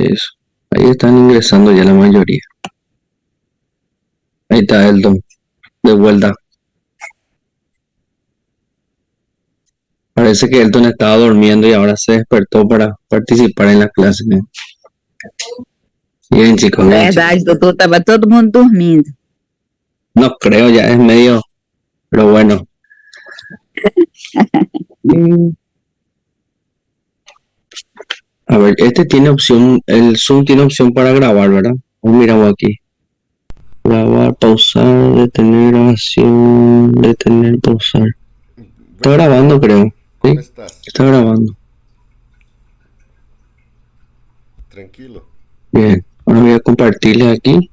Eso. Ahí están ingresando ya la mayoría. Ahí está Elton, de vuelta. Parece que Elton estaba durmiendo y ahora se despertó para participar en la clase, ¿no? Bien, chicos, bien, Verdade, chicos. doutor, estava todo mundo dormindo. No creo, ya es medio, pero bueno. A ver, este tiene opción, el Zoom tiene opción para grabar, ¿verdad? Miramos aquí. Grabar, pausar, detener grabación, detener, pausar. Está grabando, creo. ¿Sí? ¿Cómo estás? Está grabando. Tranquilo. Bien, ahora voy a compartirle aquí.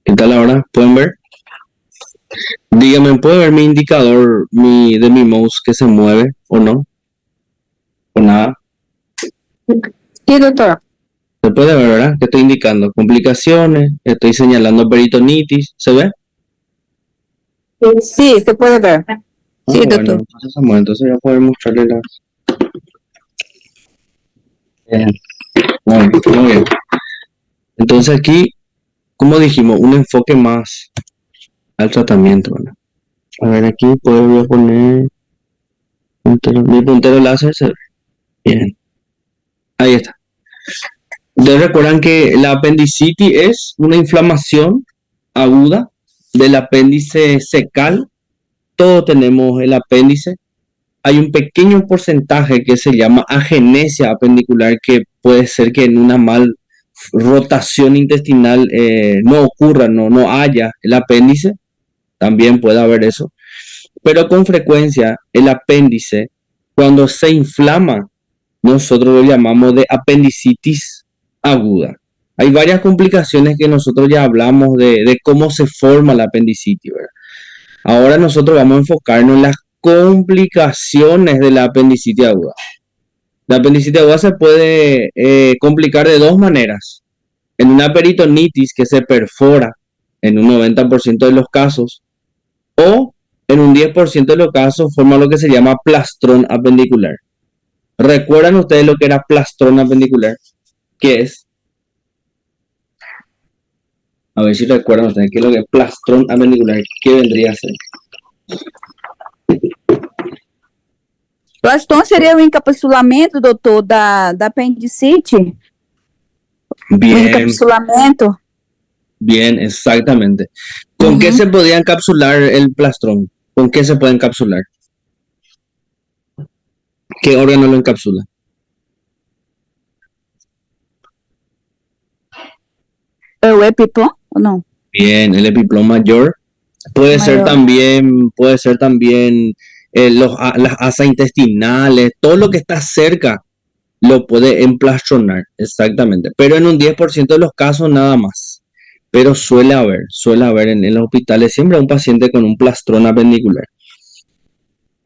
¿Qué tal ahora? ¿Pueden ver? Dígame, ¿puede ver mi indicador de mi mouse que se mueve o no? ¿O nada? Sí, doutor. Se puede ver, ¿verdad? Que estoy indicando complicaciones, estoy señalando peritonitis, ¿se ve? Sí, se pode ver. Sí, Bueno, doutor. entonces Samuel, entonces voy a poder mostrarle las... Bien. Muy bien. Entonces aquí, como dijimos, un enfoque más al tratamiento, ¿verdad? A ver, aquí voy a poner mi puntero láser, se ve. Bien. Ahí está. Ustedes recuerdan que la apendicitis es una inflamación aguda del apéndice secal. Todos tenemos el apéndice. Hay un pequeño porcentaje que se llama agenesia apendicular, que puede ser que en una mal rotación intestinal no ocurra, no haya el apéndice. También puede haber eso. Pero con frecuencia el apéndice, cuando se inflama, nosotros lo llamamos de apendicitis aguda. Hay varias complicaciones que nosotros ya hablamos de cómo se forma la apendicitis, ¿verdad? Ahora nosotros vamos a enfocarnos en las complicaciones de la apendicitis aguda. La apendicitis aguda se puede complicar de dos maneras. En una peritonitis que se perfora en un 90% de los casos, o en un 10% de los casos forma lo que se llama plastrón apendicular. ¿Recuerdan ustedes lo que era plastrón apendicular? ¿Qué es? A ver si recuerdan ustedes qué es lo que es plastrón apendicular. ¿Qué vendría a ser? Plastron seria o encapsulamento, doutor, da apendicite? O Bien, encapsulamento. bien, exactamente. ¿Con qué se podía encapsular el plastrón? ¿Con qué se puede encapsular? ¿Qué órgano lo encapsula? O EpiPen ou não? Bien, el epiplón mayor. Puede ser también las asas intestinales, todo lo que está cerca lo puede emplastronar, exactamente. Pero en un 10% de los casos nada más. Pero suele haber en los hospitales siempre un paciente con un plastrón apendicular.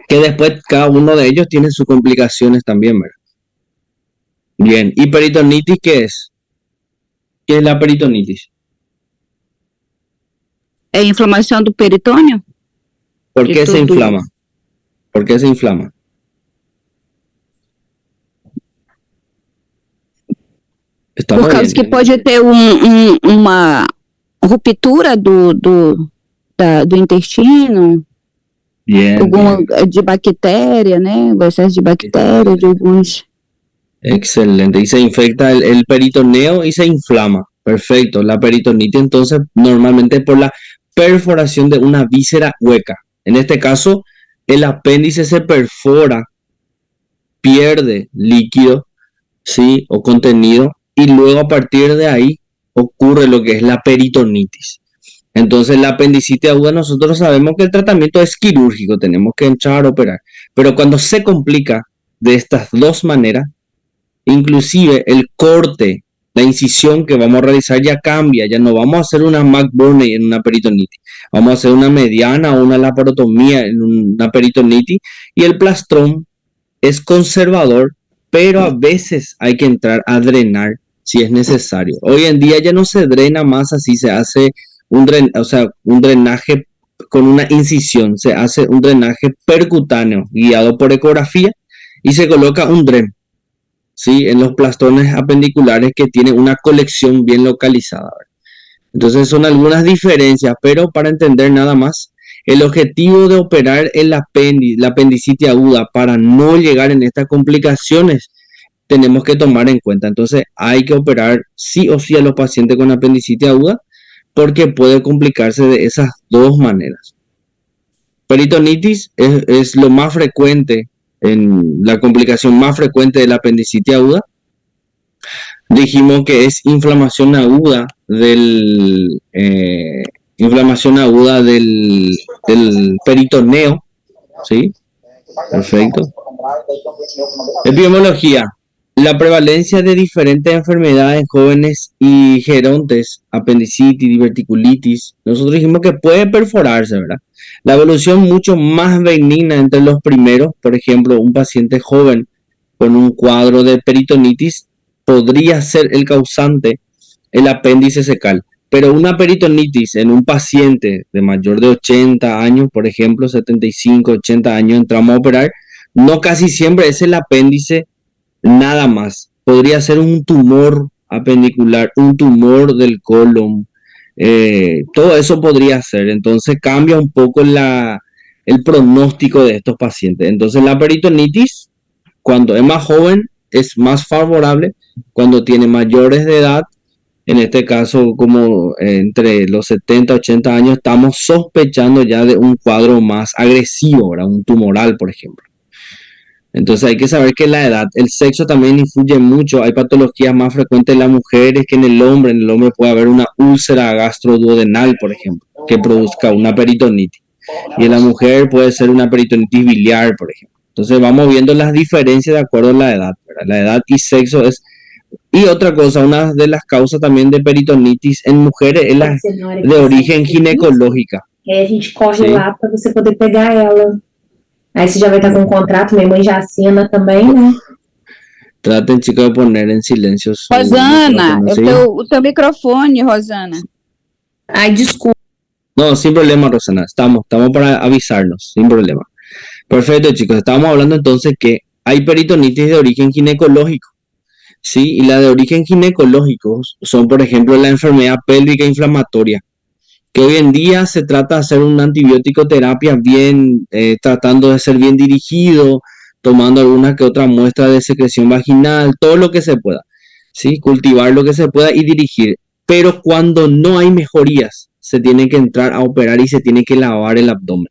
Que después cada uno de ellos tiene sus complicaciones también, ¿verdad? Bien, ¿y peritonitis qué es? ¿Qué es la peritonitis? É inflamação do peritônio? ¿Por De qué se tudo. inflama? ¿Por qué se inflama? Estamos Por causa bien. que pode ter uma ruptura do intestino, Bien, alguma bien. de bactéria, né? O excesso de bactéria, de alguns. Excelente. Y se infecta el peritoneo y se inflama. Perfecto. La peritonitis entonces normalmente por la perforación de una víscera hueca. En este caso, el apéndice se perfora, pierde líquido, ¿sí? O contenido, y luego a partir de ahí ocurre lo que es la peritonitis. Entonces la apendicitis aguda nosotros sabemos que el tratamiento es quirúrgico, tenemos que entrar a operar. Pero cuando se complica de estas dos maneras, inclusive el corte, la incisión que vamos a realizar ya cambia, ya no vamos a hacer una McBurney en una peritonitis, vamos a hacer una mediana o una laparotomía en una peritonitis, y el plastrón es conservador pero a veces hay que entrar a drenar si es necesario. Hoy en día ya no se drena más así, se hace un drenaje con una incisión, se hace un drenaje percutáneo guiado por ecografía y se coloca un dren, ¿sí? En los plastones apendiculares que tienen una colección bien localizada. Entonces son algunas diferencias, pero para entender nada más, el objetivo de operar el apéndice, la apendicitis aguda para no llegar en estas complicaciones, tenemos que tomar en cuenta. Entonces hay que operar sí o sí a los pacientes con apendicitis aguda porque puede complicarse de esas dos maneras. Peritonitis es lo más frecuente, en la complicación más frecuente de la apendicitis aguda. Dijimos que es inflamación aguda del peritoneo, ¿sí? Perfecto. Epidemiología. La prevalencia de diferentes enfermedades en jóvenes y gerontes, apendicitis, diverticulitis, nosotros dijimos que puede perforarse, ¿verdad? La evolución mucho más benigna entre los primeros, por ejemplo, un paciente joven con un cuadro de peritonitis podría ser el causante el apéndice secal. Pero una peritonitis en un paciente de mayor de 80 años, por ejemplo, 75, 80 años, entramos a operar, no casi siempre es el apéndice nada más. Podría ser un tumor apendicular, un tumor del colon, todo eso podría ser. Entonces cambia un poco el pronóstico de estos pacientes. Entonces la peritonitis, cuando es más joven, es más favorable. Cuando tiene mayores de edad, en este caso como entre los 70 y 80 años, estamos sospechando ya de un cuadro más agresivo, ¿verdad? Un tumoral, por ejemplo. Entonces hay que saber que la edad, el sexo también influye mucho. Hay patologías más frecuentes en las mujeres que en el hombre. En el hombre puede haber una úlcera gastroduodenal, por ejemplo, que produzca una peritonitis. Y en la mujer puede ser una peritonitis biliar, por ejemplo. Entonces vamos viendo las diferencias de acuerdo a la edad, ¿verdad? La edad y sexo es... Y otra cosa, una de las causas también de peritonitis en mujeres es la de origen ginecológica. A gente corre lá para você poder pegar ela. Aí você já vai estar com um contrato, minha mãe já assina também, né? Traten, chicos, de poner en silencio su Rosana, micrófono, o teu microfone, Rosana. Ai, desculpa. No, sin problema, Rosana. Estamos para avisarnos, sin problema. Perfecto, chicos. Estábamos hablando entonces que hay peritonitis de origen ginecológico. Sí, y la de origen ginecológico son, por ejemplo, la enfermedad pélvica inflamatoria, que hoy en día se trata de hacer una antibiótico terapia bien, tratando de ser bien dirigido, tomando alguna que otra muestra de secreción vaginal, todo lo que se pueda, ¿sí? Cultivar lo que se pueda y dirigir. Pero cuando no hay mejorías, se tiene que entrar a operar y se tiene que lavar el abdomen.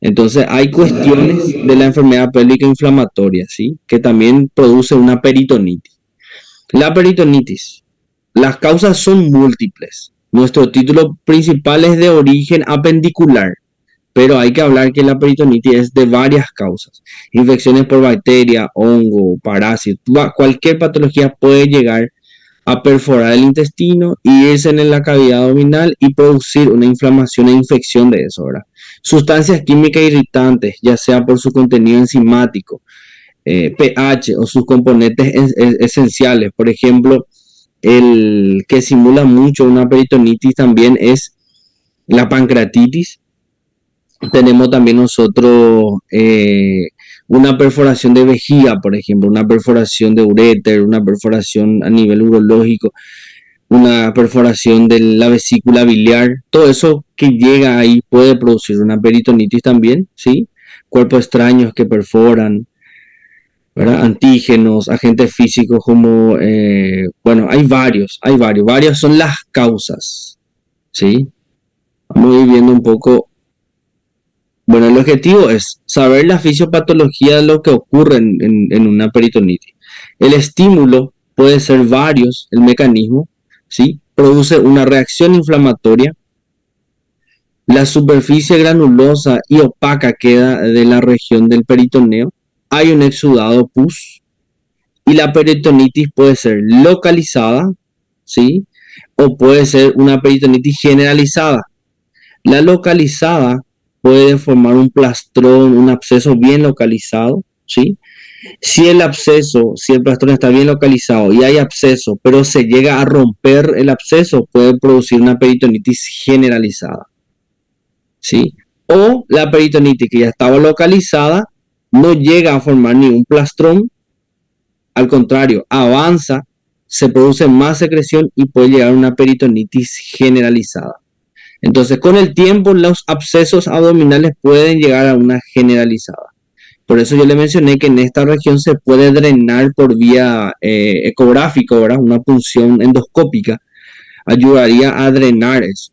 Entonces hay cuestiones de la enfermedad pélvica inflamatoria, ¿sí? Que también produce una peritonitis. La peritonitis, las causas son múltiples. Nuestro título principal es de origen apendicular, pero hay que hablar que la peritonitis es de varias causas. Infecciones por bacteria, hongo, parásito, cualquier patología puede llegar a perforar el intestino y irse en la cavidad abdominal y producir una inflamación e infección de eso, ¿verdad? Sustancias químicas irritantes, ya sea por su contenido enzimático, pH o sus componentes esenciales. Por ejemplo, el que simula mucho una peritonitis también es la pancreatitis. Tenemos también nosotros una perforación de vejiga, por ejemplo, una perforación de uréter, una perforación a nivel urológico, una perforación de la vesícula biliar. Todo eso que llega ahí puede producir una peritonitis también, ¿sí? Cuerpos extraños que perforan, ¿verdad? Antígenos, agentes físicos como, bueno, hay varios, varias son las causas, ¿sí? Vamos a ir viendo un poco. Bueno, el objetivo es saber la fisiopatología de lo que ocurre en una peritonitis. El estímulo puede ser varios, el mecanismo, ¿sí? Produce una reacción inflamatoria. La superficie granulosa y opaca queda de la región del peritoneo. Hay un exudado pus. Y la peritonitis puede ser localizada, ¿sí? O puede ser una peritonitis generalizada. La localizada puede formar un plastrón, un absceso bien localizado, ¿sí? Si el absceso, si el plastrón está bien localizado y hay absceso, pero se llega a romper el absceso, puede producir una peritonitis generalizada, ¿sí? O la peritonitis que ya estaba localizada no llega a formar ningún plastrón, al contrario, avanza, se produce más secreción y puede llegar a una peritonitis generalizada. Entonces, con el tiempo, los abscesos abdominales pueden llegar a una generalizada. Por eso yo le mencioné que en esta región se puede drenar por vía ecográfica, ¿verdad? Una punción endoscópica ayudaría a drenar eso.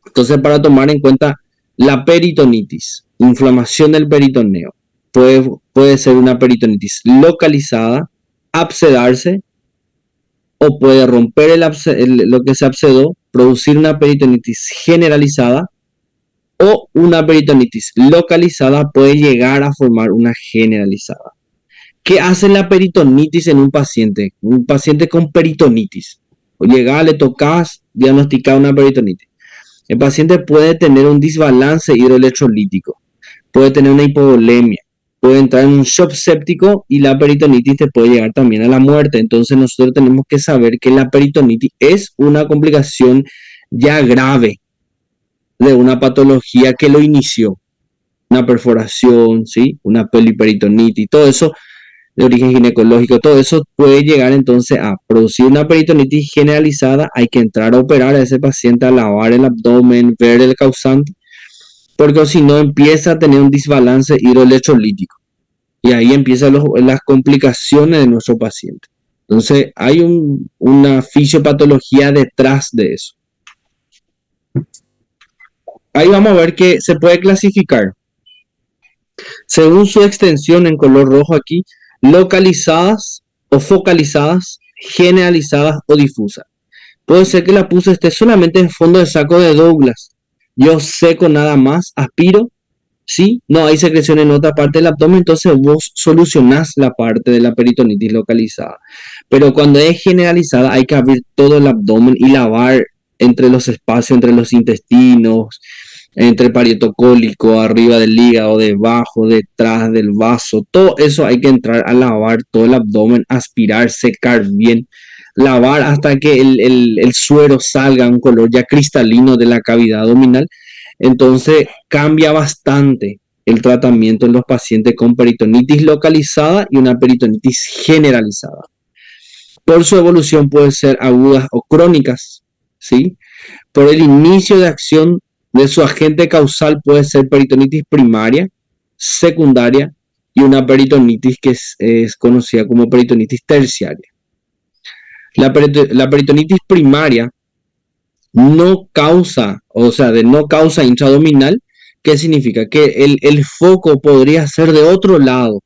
Entonces, para tomar en cuenta la peritonitis, inflamación del peritoneo, puede ser una peritonitis localizada, abscedarse, o puede romper lo que se abscedó, producir una peritonitis generalizada, o una peritonitis localizada puede llegar a formar una generalizada. ¿Qué hace la peritonitis en un paciente? Un paciente con peritonitis. O llega, le tocas, diagnosticar una peritonitis. El paciente puede tener un desbalance hidroelectrolítico, puede tener una hipovolemia, puede entrar en un shock séptico y la peritonitis te puede llegar también a la muerte. Entonces nosotros tenemos que saber que la peritonitis es una complicación ya grave de una patología que lo inició, una perforación, ¿sí? Una poliperitonitis, todo eso de origen ginecológico, todo eso puede llegar entonces a producir una peritonitis generalizada. Hay que entrar a operar a ese paciente, a lavar el abdomen, ver el causante, porque si no empieza a tener un desbalance hidroelectrolítico y ahí empiezan las complicaciones de nuestro paciente. Entonces hay una fisiopatología detrás de eso. Ahí vamos a ver que se puede clasificar según su extensión en color rojo aquí: localizadas o focalizadas, generalizadas o difusas. Puede ser que la puse esté solamente en fondo de saco de Douglas. Yo seco nada más, aspiro, ¿sí? No hay secreción en otra parte del abdomen, entonces vos solucionás la parte de la peritonitis localizada. Pero cuando es generalizada hay que abrir todo el abdomen y lavar entre los espacios, entre los intestinos, entre el parieto cólico, arriba del hígado, debajo, detrás del vaso. Todo eso hay que entrar a lavar todo el abdomen, aspirar, secar bien, lavar hasta que el suero salga un color ya cristalino de la cavidad abdominal. Entonces cambia bastante el tratamiento en los pacientes con peritonitis localizada y una peritonitis generalizada. Por su evolución puede ser agudas o crónicas, ¿sí? Por el inicio de acción de su agente causal puede ser peritonitis primaria, secundaria y una peritonitis que es conocida como peritonitis terciaria. La peritonitis primaria no causa, o sea, de no causa intraabdominal. ¿Qué significa? Que el foco podría ser de otro lado,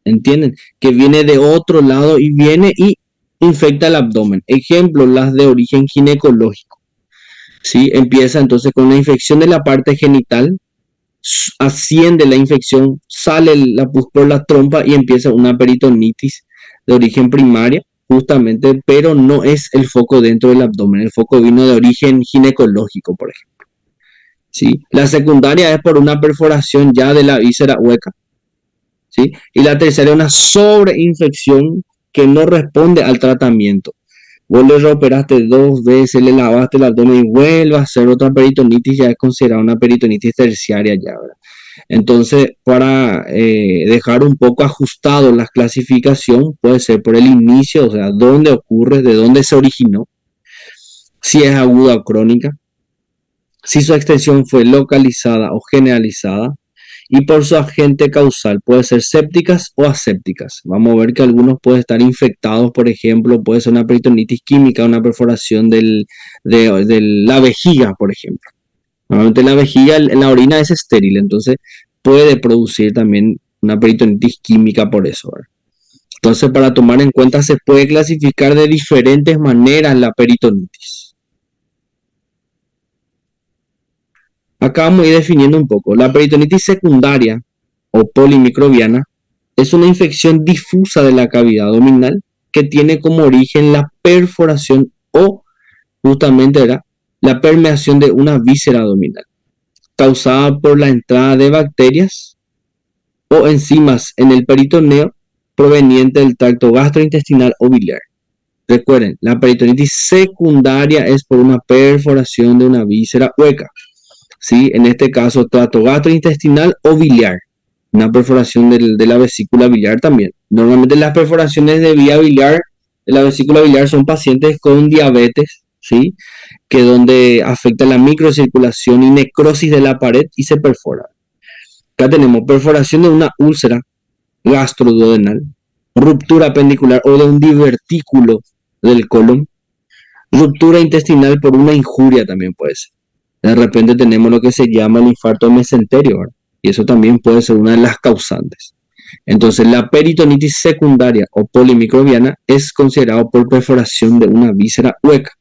¿entienden? Que viene de otro lado y viene y infecta el abdomen. Ejemplo, las de origen ginecológico, ¿sí? Empieza entonces con una infección de la parte genital, asciende la infección, sale la pus por la trompa y empieza una peritonitis de origen primaria, justamente, pero no es el foco dentro del abdomen. El foco vino de origen ginecológico, por ejemplo, ¿sí? La secundaria es por una perforación ya de la víscera hueca, ¿sí? Y la tercera es una sobreinfección que no responde al tratamiento. Vos le reoperaste 2 veces, le lavaste el abdomen y vuelve a hacer otra peritonitis, ya es considerada una peritonitis terciaria ya, ¿verdad? Entonces, para dejar un poco ajustado la clasificación, puede ser por el inicio, o sea, dónde ocurre, de dónde se originó, si es aguda o crónica, si su extensión fue localizada o generalizada, y por su agente causal, puede ser sépticas o asépticas. Vamos a ver que algunos pueden estar infectados, por ejemplo, puede ser una peritonitis química, una perforación de la vejiga, por ejemplo. Normalmente la vejiga, la orina es estéril, entonces puede producir también una peritonitis química por eso, ¿verdad? Entonces, para tomar en cuenta, se puede clasificar de diferentes maneras la peritonitis. Acá vamos a ir definiendo un poco. La peritonitis secundaria o polimicrobiana es una infección difusa de la cavidad abdominal que tiene como origen la perforación o justamente era la permeación de una víscera abdominal, causada por la entrada de bacterias o enzimas en el peritoneo proveniente del tracto gastrointestinal o biliar. Recuerden, la peritonitis secundaria es por una perforación de una víscera hueca, ¿sí? En este caso, tracto gastrointestinal o biliar, una perforación de la vesícula biliar también. Normalmente las perforaciones de vía biliar, de la vesícula biliar, son pacientes con diabetes, ¿sí? Que donde afecta la microcirculación y necrosis de la pared y se perfora. Acá tenemos perforación de una úlcera gastroduodenal, ruptura apendicular o de un divertículo del colon, ruptura intestinal por una injuria también puede ser. De repente tenemos lo que se llama el infarto mesenterio, ¿verdad? Y eso también puede ser una de las causantes. Entonces, la peritonitis secundaria o polimicrobiana es considerado por perforación de una víscera hueca.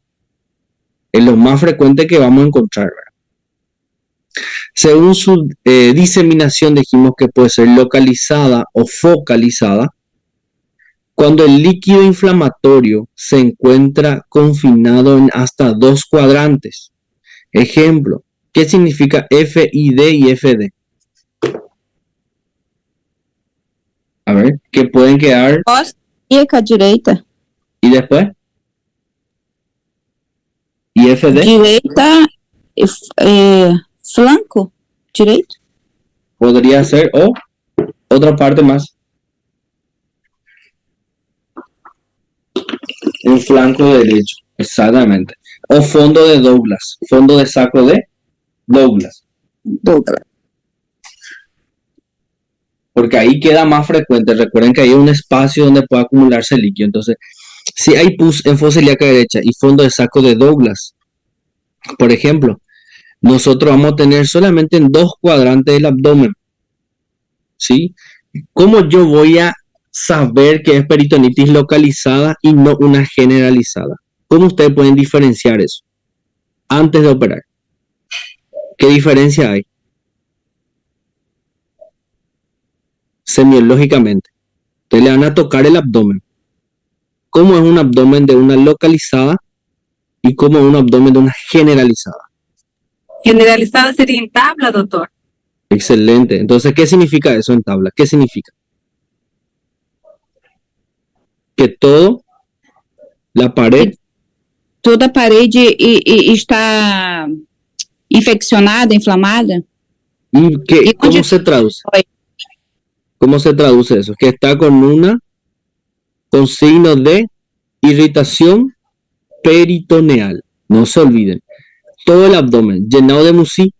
Es lo más frecuente que vamos a encontrar, ¿verdad? Según su diseminación, dijimos que puede ser localizada o focalizada cuando el líquido inflamatorio se encuentra confinado en hasta 2 cuadrantes. Ejemplo, ¿qué significa FID y FD? A ver, que pueden quedar. Costa direita. ¿Y después? ¿Y FD? Direita, flanco direito. Podría ser, o otra parte más. Un flanco derecho, exactamente. O fondo de Douglas, fondo de saco de Douglas. Porque ahí queda más frecuente. Recuerden que hay un espacio donde puede acumularse líquido. Entonces, si hay pus en fosa ilíaca derecha y fondo de saco de Douglas, por ejemplo, nosotros vamos a tener solamente en 2 cuadrantes del abdomen. ¿Sí? ¿Cómo yo voy a saber que es peritonitis localizada y no una generalizada? ¿Cómo ustedes pueden diferenciar eso antes de operar? ¿Qué diferencia hay? Semiológicamente. Ustedes le van a tocar el abdomen. ¿Cómo es un abdomen de una localizada y cómo es un abdomen de una generalizada? Generalizada sería en tabla, doctor. Excelente. Entonces, ¿qué significa eso en tabla? ¿Qué significa? Que todo, la pared, Toda parede está infeccionada, inflamada. ¿y cómo se traduce? ¿Cómo se traduce eso? Que está con signos de irritación peritoneal. No se olviden. Todo el abdomen llenado de muci,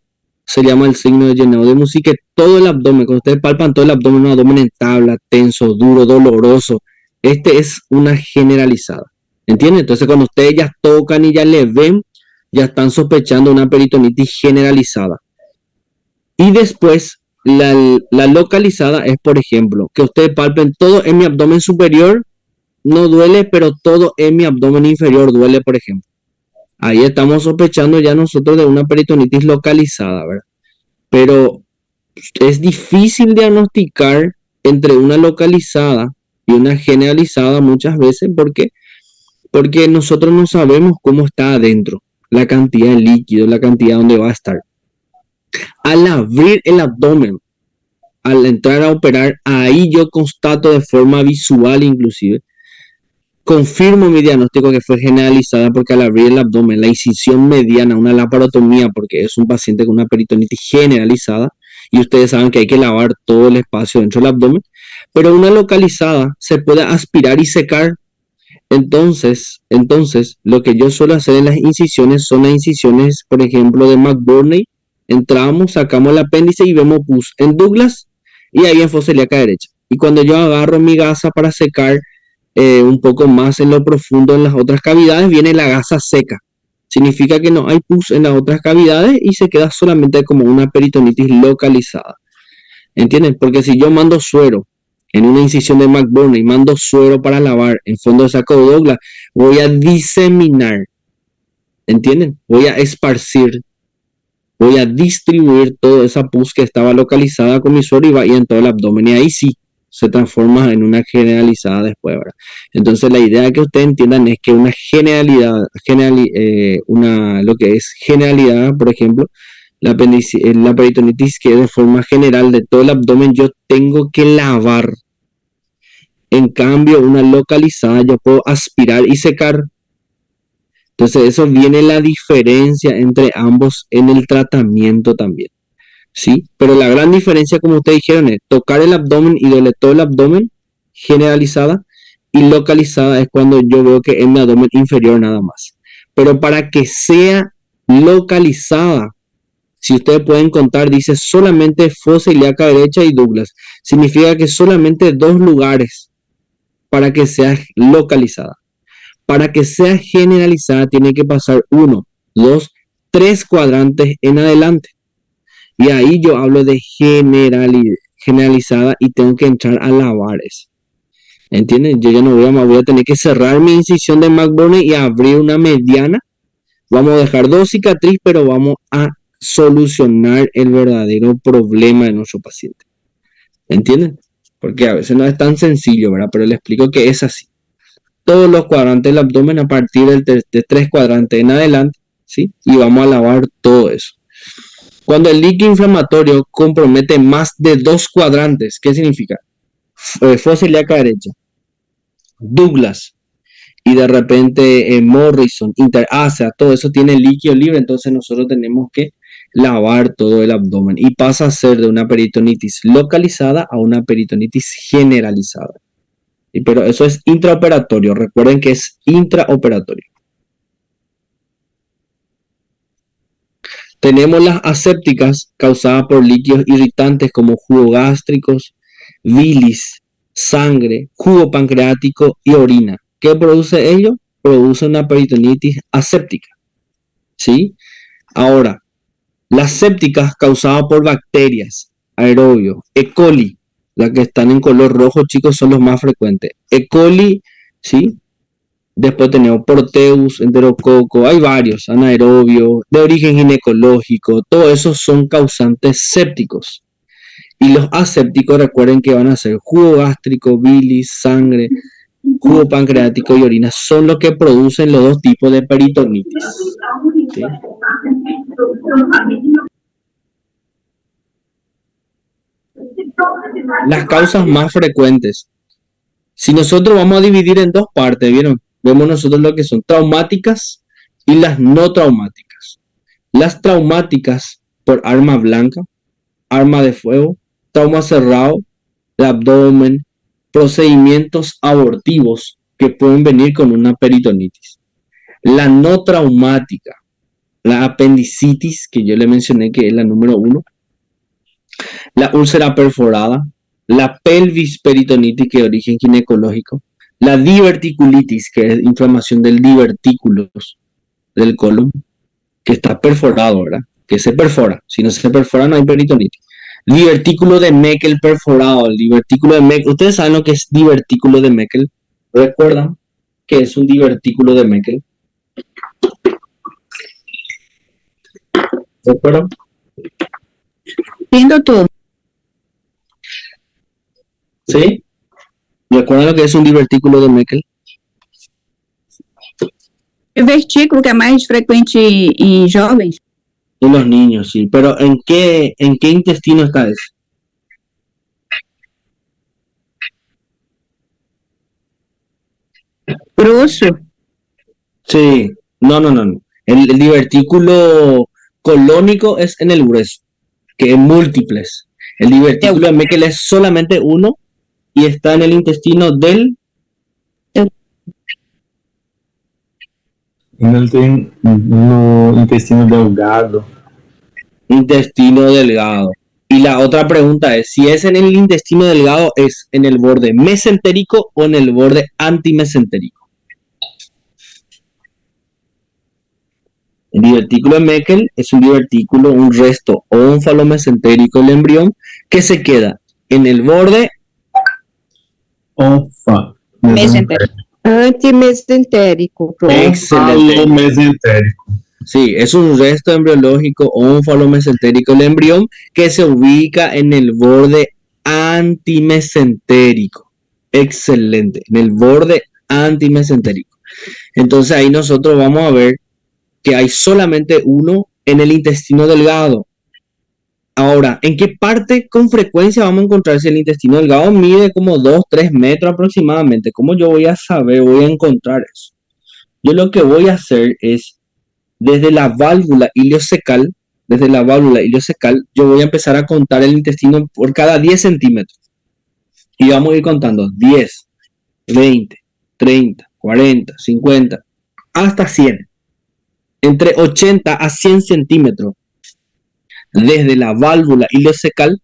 se llama el signo de llenado de muci, que todo el abdomen, cuando ustedes palpan todo el abdomen, un abdomen en tabla, tenso, duro, doloroso, este es una generalizada. ¿Entienden? Entonces, cuando ustedes ya tocan y ya le ven, ya están sospechando una peritonitis generalizada. Y después, la localizada es, por ejemplo, que ustedes palpen todo en mi abdomen superior, no duele, pero todo en mi abdomen inferior duele, por ejemplo. Ahí estamos sospechando ya nosotros de una peritonitis localizada, ¿verdad? Pero es difícil diagnosticar entre una localizada y una generalizada muchas veces porque nosotros no sabemos cómo está adentro, la cantidad de líquido, la cantidad donde va a estar. Al abrir el abdomen, al entrar a operar, ahí yo constato de forma visual inclusive, confirmo mi diagnóstico que fue generalizada porque al abrir el abdomen, la incisión mediana, una laparotomía, porque es un paciente con una peritonitis generalizada, y ustedes saben que hay que lavar todo el espacio dentro del abdomen, pero una localizada se puede aspirar y secar. Entonces, lo que yo suelo hacer en las incisiones son las incisiones, por ejemplo, de McBurney. Entramos, sacamos el apéndice y vemos pus en Douglas y ahí en fosa ilíaca derecha. Y cuando yo agarro mi gasa para secar un poco más en lo profundo en las otras cavidades, viene la gasa seca. Significa que no hay pus en las otras cavidades y se queda solamente como una peritonitis localizada. ¿Entienden? Porque si yo mando suero en una incisión de McBurney, mando suero para lavar en fondo de saco de Douglas, voy a diseminar. ¿Entienden? Voy a esparcir, voy a distribuir toda esa pus que estaba localizada con mi suero y va a ir en todo el abdomen. Y ahí sí se transforma en una generalizada después, ¿verdad? Entonces la idea que ustedes entiendan es que una generalidad, lo que es generalidad, por ejemplo, la peritonitis que de forma general de todo el abdomen yo tengo que lavar. En cambio, una localizada yo puedo aspirar y secar. Entonces, eso viene la diferencia entre ambos en el tratamiento también, ¿sí? Pero la gran diferencia, como ustedes dijeron, es tocar el abdomen y doler todo el abdomen, generalizada, y localizada es cuando yo veo que es mi abdomen inferior nada más. Pero para que sea localizada, si ustedes pueden contar, dice solamente fosa ilíaca derecha y Douglas. Significa que solamente 2 lugares para que sea localizada. Para que sea generalizada tiene que pasar 1, 2, 3 cuadrantes en adelante. Y ahí yo hablo de generalizada y tengo que entrar a lavar eso. ¿Entienden? Yo ya no voy a tener que cerrar mi incisión de McBurney y abrir una mediana. Vamos a dejar 2 cicatrices, pero vamos a solucionar el verdadero problema de nuestro paciente. ¿Entienden? Porque a veces no es tan sencillo, ¿verdad? Pero les explico que es así. Todos los cuadrantes del abdomen a partir de 3 cuadrantes en adelante, ¿sí? Y vamos a lavar todo eso. Cuando el líquido inflamatorio compromete más de 2 cuadrantes, ¿qué significa? Fosa ilíaca derecha, Douglas, y de repente Morrison, interácea, todo eso tiene líquido libre, entonces nosotros tenemos que lavar todo el abdomen y pasa a ser de una peritonitis localizada a una peritonitis generalizada. Pero eso es intraoperatorio, recuerden que es intraoperatorio. Tenemos las asépticas causadas por líquidos irritantes como jugos gástricos, bilis, sangre, jugo pancreático y orina. ¿Qué produce ello? Produce una peritonitis aséptica, ¿sí? Ahora, las sépticas causadas por bacterias, aerobio, E. coli, las que están en color rojo, chicos, son los más frecuentes. E. coli, ¿sí? Después tenemos Proteus, Enterococo, hay varios, anaerobio, de origen ginecológico, todos esos son causantes sépticos. Y los asépticos, recuerden que van a ser jugo gástrico, bilis, sangre, jugo pancreático y orina, son los que producen los 2 tipos de peritonitis. ¿Sí? Las causas más frecuentes. Si nosotros vamos a dividir en 2 partes, ¿vieron? Vemos nosotros lo que son traumáticas y las no traumáticas. Las traumáticas por arma blanca, arma de fuego, trauma cerrado, el abdomen, procedimientos abortivos que pueden venir con una peritonitis. La no traumática, la apendicitis, que yo le mencioné que es la número 1, la úlcera perforada, la pelvis peritonitis, que es de origen ginecológico, la diverticulitis, que es inflamación del divertículo del colon, que está perforado, ¿verdad? Que se perfora. Si no se perfora, no hay peritonitis. Divertículo de Meckel perforado. El divertículo de Meckel. ¿Ustedes saben lo que es divertículo de Meckel? ¿Recuerdan qué es un divertículo de Meckel? ¿Recuerdan? Sí, doctor. ¿Sí? ¿Recuerdan lo que es un divertículo de Meckel? O vestículo que é mais frequente em jovens. En los niños, sí. Pero ¿en qué intestino está eso? Grosso. Sí. No. El divertículo colónico es en el grueso, que es múltiples. El divertículo de Meckel es solamente uno y está en el intestino del... No intestino delgado. Intestino delgado. Y la otra pregunta es, si es en el intestino delgado, ¿es en el borde mesentérico o en el borde antimesentérico? El divertículo de Meckel es un divertículo, un resto ónfalo-mesentérico del embrión que se queda en el borde Mesentérico. Antimesentérico. excelente. Mesentérico. Sí, es un resto embriológico ónfalo-mesentérico del embrión que se ubica en el borde antimesentérico. Excelente, en el borde antimesentérico. Entonces ahí nosotros vamos a ver que hay solamente uno en el intestino delgado Ahora, ¿en qué parte con frecuencia vamos a encontrar si el intestino delgado mide como 2-3 metros aproximadamente? ¿Cómo yo voy a saber, voy a encontrar eso? Yo lo que voy a hacer es, desde la válvula ileocecal, yo voy a empezar a contar el intestino por cada 10 centímetros. Y vamos a ir contando 10, 20, 30, 40, 50, hasta 100. Entre 80 a 100 centímetros. Desde la válvula ileocecal,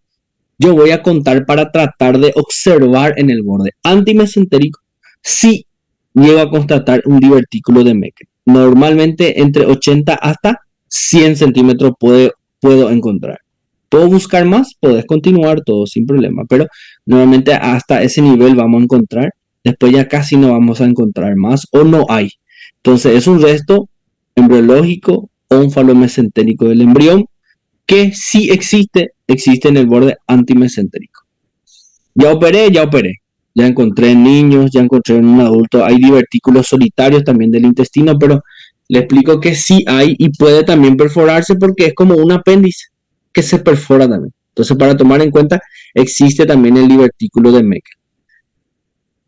yo voy a contar para tratar de observar en el borde antimesentérico si llego a constatar un divertículo de Meckel. Normalmente entre 80 hasta 100 centímetros puedo encontrar. ¿Puedo buscar más? Podés continuar todo sin problema, pero normalmente hasta ese nivel vamos a encontrar. Después ya casi no vamos a encontrar más o no hay. Entonces es un resto embriológico ónfalo-mesentérico del embrión que sí existe en el borde antimesentérico. Ya operé. Ya encontré en niños, ya encontré en un adulto. Hay divertículos solitarios también del intestino, pero le explico que sí hay y puede también perforarse porque es como un apéndice que se perfora también. Entonces, para tomar en cuenta, existe también el divertículo de Meckel.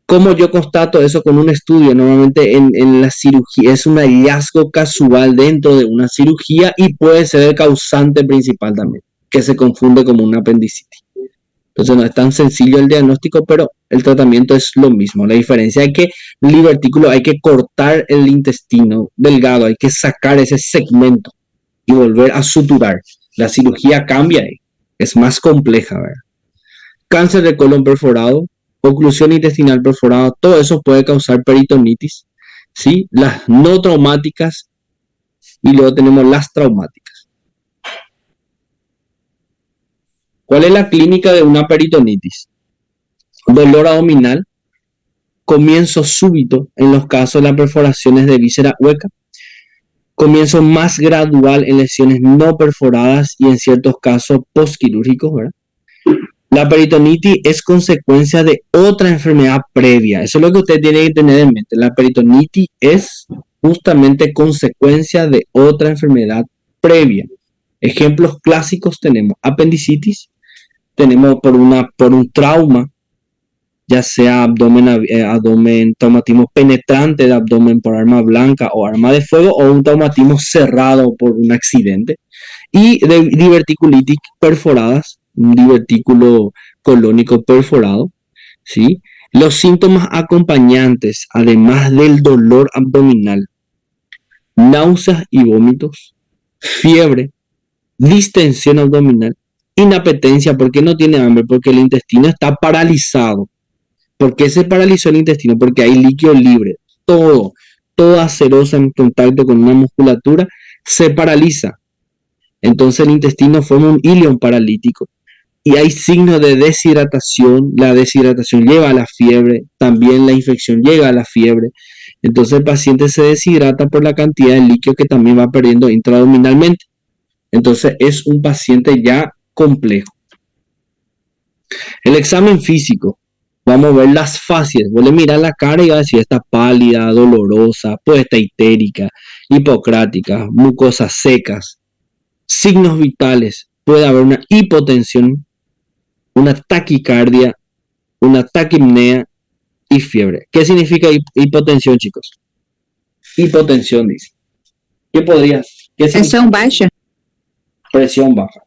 ¿Cómo yo constato eso con un estudio? Normalmente en la cirugía es un hallazgo casual dentro de una cirugía y puede ser el causante principal también, que se confunde como una apendicitis. Entonces no es tan sencillo el diagnóstico, pero el tratamiento es lo mismo. La diferencia es que el divertículo hay que cortar el intestino delgado, hay que sacar ese segmento y volver a suturar. La cirugía cambia ahí, es más compleja, ¿verdad? Cáncer de colon perforado, oclusión intestinal perforada, todo eso puede causar peritonitis, ¿sí? Las no traumáticas y luego tenemos las traumáticas. ¿Cuál es la clínica de una peritonitis? Dolor abdominal, comienzo súbito en los casos de las perforaciones de víscera hueca, comienzo más gradual en lesiones no perforadas y en ciertos casos postquirúrgicos, ¿verdad? La peritonitis es consecuencia de otra enfermedad previa. Eso es lo que usted tiene que tener en mente. La peritonitis es justamente consecuencia de otra enfermedad previa. Ejemplos clásicos tenemos apendicitis, tenemos por un trauma, ya sea abdomen, traumatismo penetrante de abdomen por arma blanca o arma de fuego, o un traumatismo cerrado por un accidente, y de diverticulitis perforadas, un divertículo colónico perforado, ¿sí? Los síntomas acompañantes, además del dolor abdominal, náuseas y vómitos, fiebre, distensión abdominal, inapetencia, porque no tiene hambre, porque el intestino está paralizado. ¿Por qué se paralizó el intestino? Porque hay líquido libre. Toda serosa en contacto con una musculatura se paraliza. Entonces el intestino forma un ilion paralítico y hay signos de deshidratación. La deshidratación lleva a la fiebre, también la infección llega a la fiebre. Entonces el paciente se deshidrata por la cantidad de líquido que también va perdiendo intraabdominalmente. Entonces es un paciente ya complejo. El examen físico. Vamos a ver las facies. Vos le mirás la cara y vas a decir, está pálida, dolorosa, puede estar histérica, hipocrática, mucosas secas. Signos vitales. Puede haber una hipotensión, una taquicardia, una taquipnea y fiebre. ¿Qué significa hipotensión, chicos? Hipotensión, dice. ¿Qué podrías? Presión baja. Presión baja.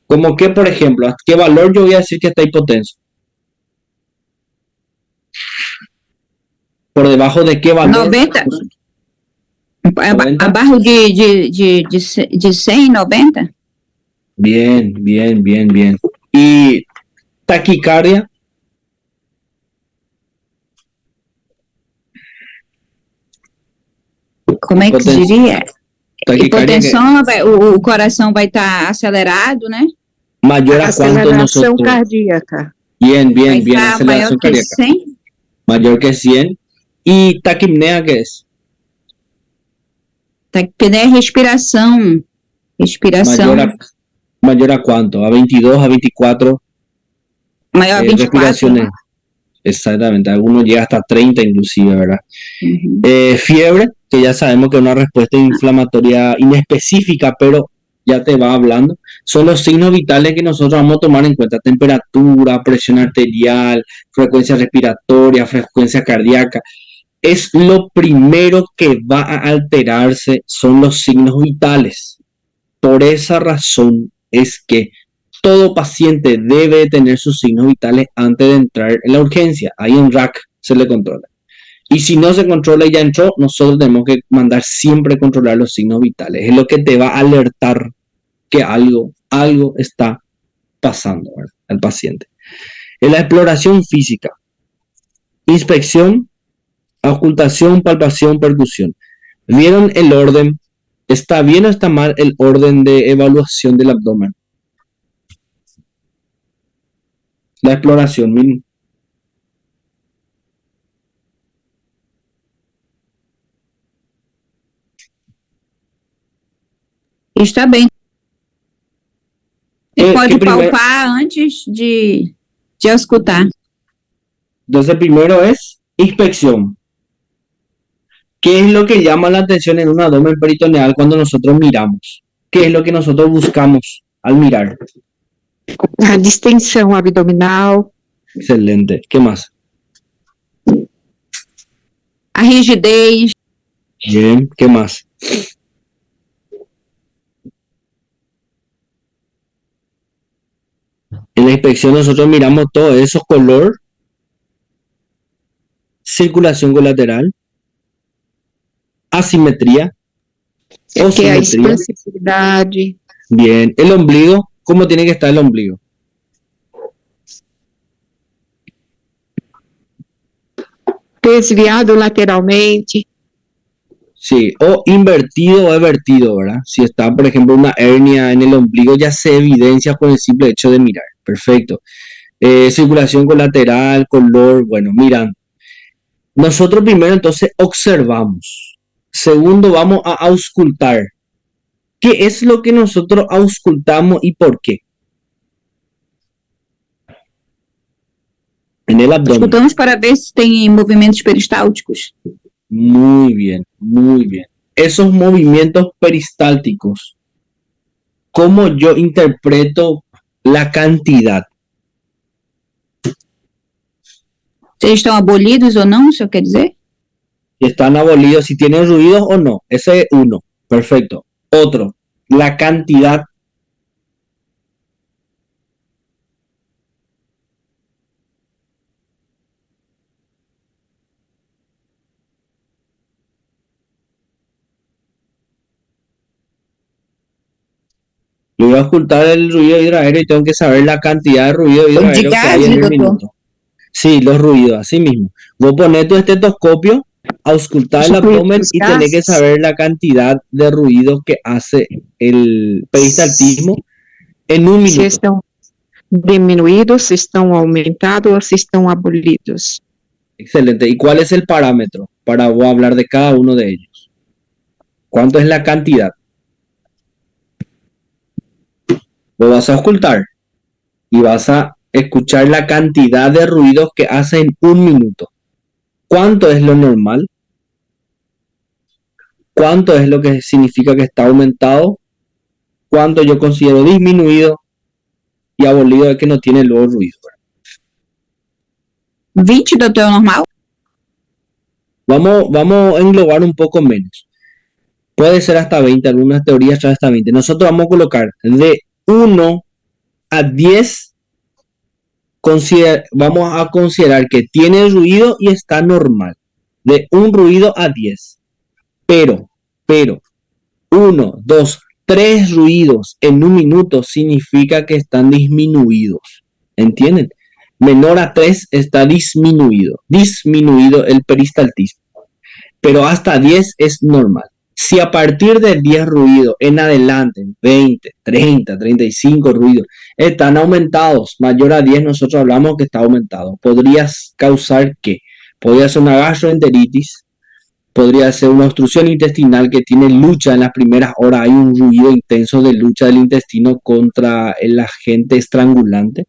Como que, por ejemplo, ¿a qué valor yo voy a decir que está hipotenso? ¿Por debajo de qué valor? 90. Abajo de 100, 90. Bien. ¿Y taquicardia? Como é que se diria? Taquicardia Hipotensão, o coração vai estar acelerado, né? mayor a cuánto Aceleração nosotros. cardíaca. Bien, Vai aceleración estar maior que cardíaca. 100. Mayor que 100. ¿Y taquipnea qué es? Taquipnea é respiração. Respiração. Mayor a cuánto? A 22, a 24 Maior a 24. respiraciones. Exactamente, algunos llega hasta 30 inclusive, ¿verdad? Uhum. Fiebre, que ya sabemos que es una respuesta inflamatoria inespecífica, pero ya te va hablando. Son los signos vitales que nosotros vamos a tomar en cuenta: temperatura, presión arterial, frecuencia respiratoria, frecuencia cardíaca. Es lo primero que va a alterarse, son los signos vitales. Por esa razón es que todo paciente debe tener sus signos vitales antes de entrar en la urgencia. Ahí en RAC se le controla. Y si no se controla y ya entró, nosotros tenemos que mandar siempre controlar los signos vitales. Es lo que te va a alertar que algo está pasando, ¿verdad?, al paciente. En la exploración física: inspección, ocultación, palpación, percusión. ¿Vieron el orden? ¿Está bien o está mal el orden de evaluación del abdomen? La exploración, miren. Está bem. Ele pode primeiro... palpar antes de auscultar. Entonces, primero es inspección. ¿Qué es lo que llama la atención en un abdomen peritoneal cuando nosotros miramos? ¿Qué es lo que nosotros buscamos al mirar? A distensão abdominal, Excelente. ¿Qué más? A rigidez, Bien. ¿Qué más? En la inspección nosotros miramos todo eso: color, circulación colateral, asimetría, que é a osimetría. expansividade, Bien. El ombligo, ¿cómo tiene que estar el ombligo? desviado lateralmente, Sí, o invertido o evertido, ¿verdad? Si está, por ejemplo, una hernia en el ombligo, ya se evidencia por el simple hecho de mirar. Perfecto. Circulación colateral, color, bueno, miran. Nosotros primero entonces observamos. Segundo, vamos a auscultar. ¿Qué es lo que nosotros auscultamos y por qué? En el abdomen. escutamos para ver se tem movimentos peristálticos. Muy bien, muy bien. Esos movimientos peristálticos, ¿cómo yo interpreto la cantidad? Se eles estão abolidos ou não, o senhor quer dizer? Si están abolidos, si tienen ruidos o no. Ese es uno. Perfecto. Otro, la cantidad. Yo voy a ocultar el ruido hidroaéreo y tengo que saber la cantidad de ruido hidroaéreo que hay en el minuto. Sí, los ruidos, así mismo. Vos ponés tu estetoscopio, auscultar el abdomen y tenés que saber la cantidad de ruido que hace el peristaltismo en un se minuto. estão diminuídos, se estão aumentados ou se estão abolidos. Excelente. ¿Y cuál es el parámetro para vos hablar de cada uno de ellos? ¿Cuánto es la cantidad? Vos vas a auscultar y vas a escuchar la cantidad de ruidos que hace en un minuto. ¿Cuánto es lo normal? ¿Cuánto es lo que significa que está aumentado? ¿Cuánto yo considero disminuido? Y abolido es que no tiene luego ruido. 20, doutor, é normal? Vamos a englobar un poco menos. Puede ser hasta 20, algunas teorías traen hasta 20. Nosotros vamos a colocar de 1 a 10. Vamos a considerar que tiene ruido y está normal. De un ruido a 10. Pero 1, 2, 3 ruidos en un minuto significa que están disminuidos. ¿Entienden? Menor a 3 está disminuido el peristaltismo. Pero hasta 10 es normal. Si a partir de 10 ruidos en adelante, 20, 30, 35 ruidos, están aumentados, mayor a 10 nosotros hablamos que está aumentado. ¿Podría causar qué? Podría ser una gastroenteritis, podría ser una obstrucción intestinal que tiene lucha en las primeras horas. Hay un ruido intenso de lucha del intestino contra el agente estrangulante.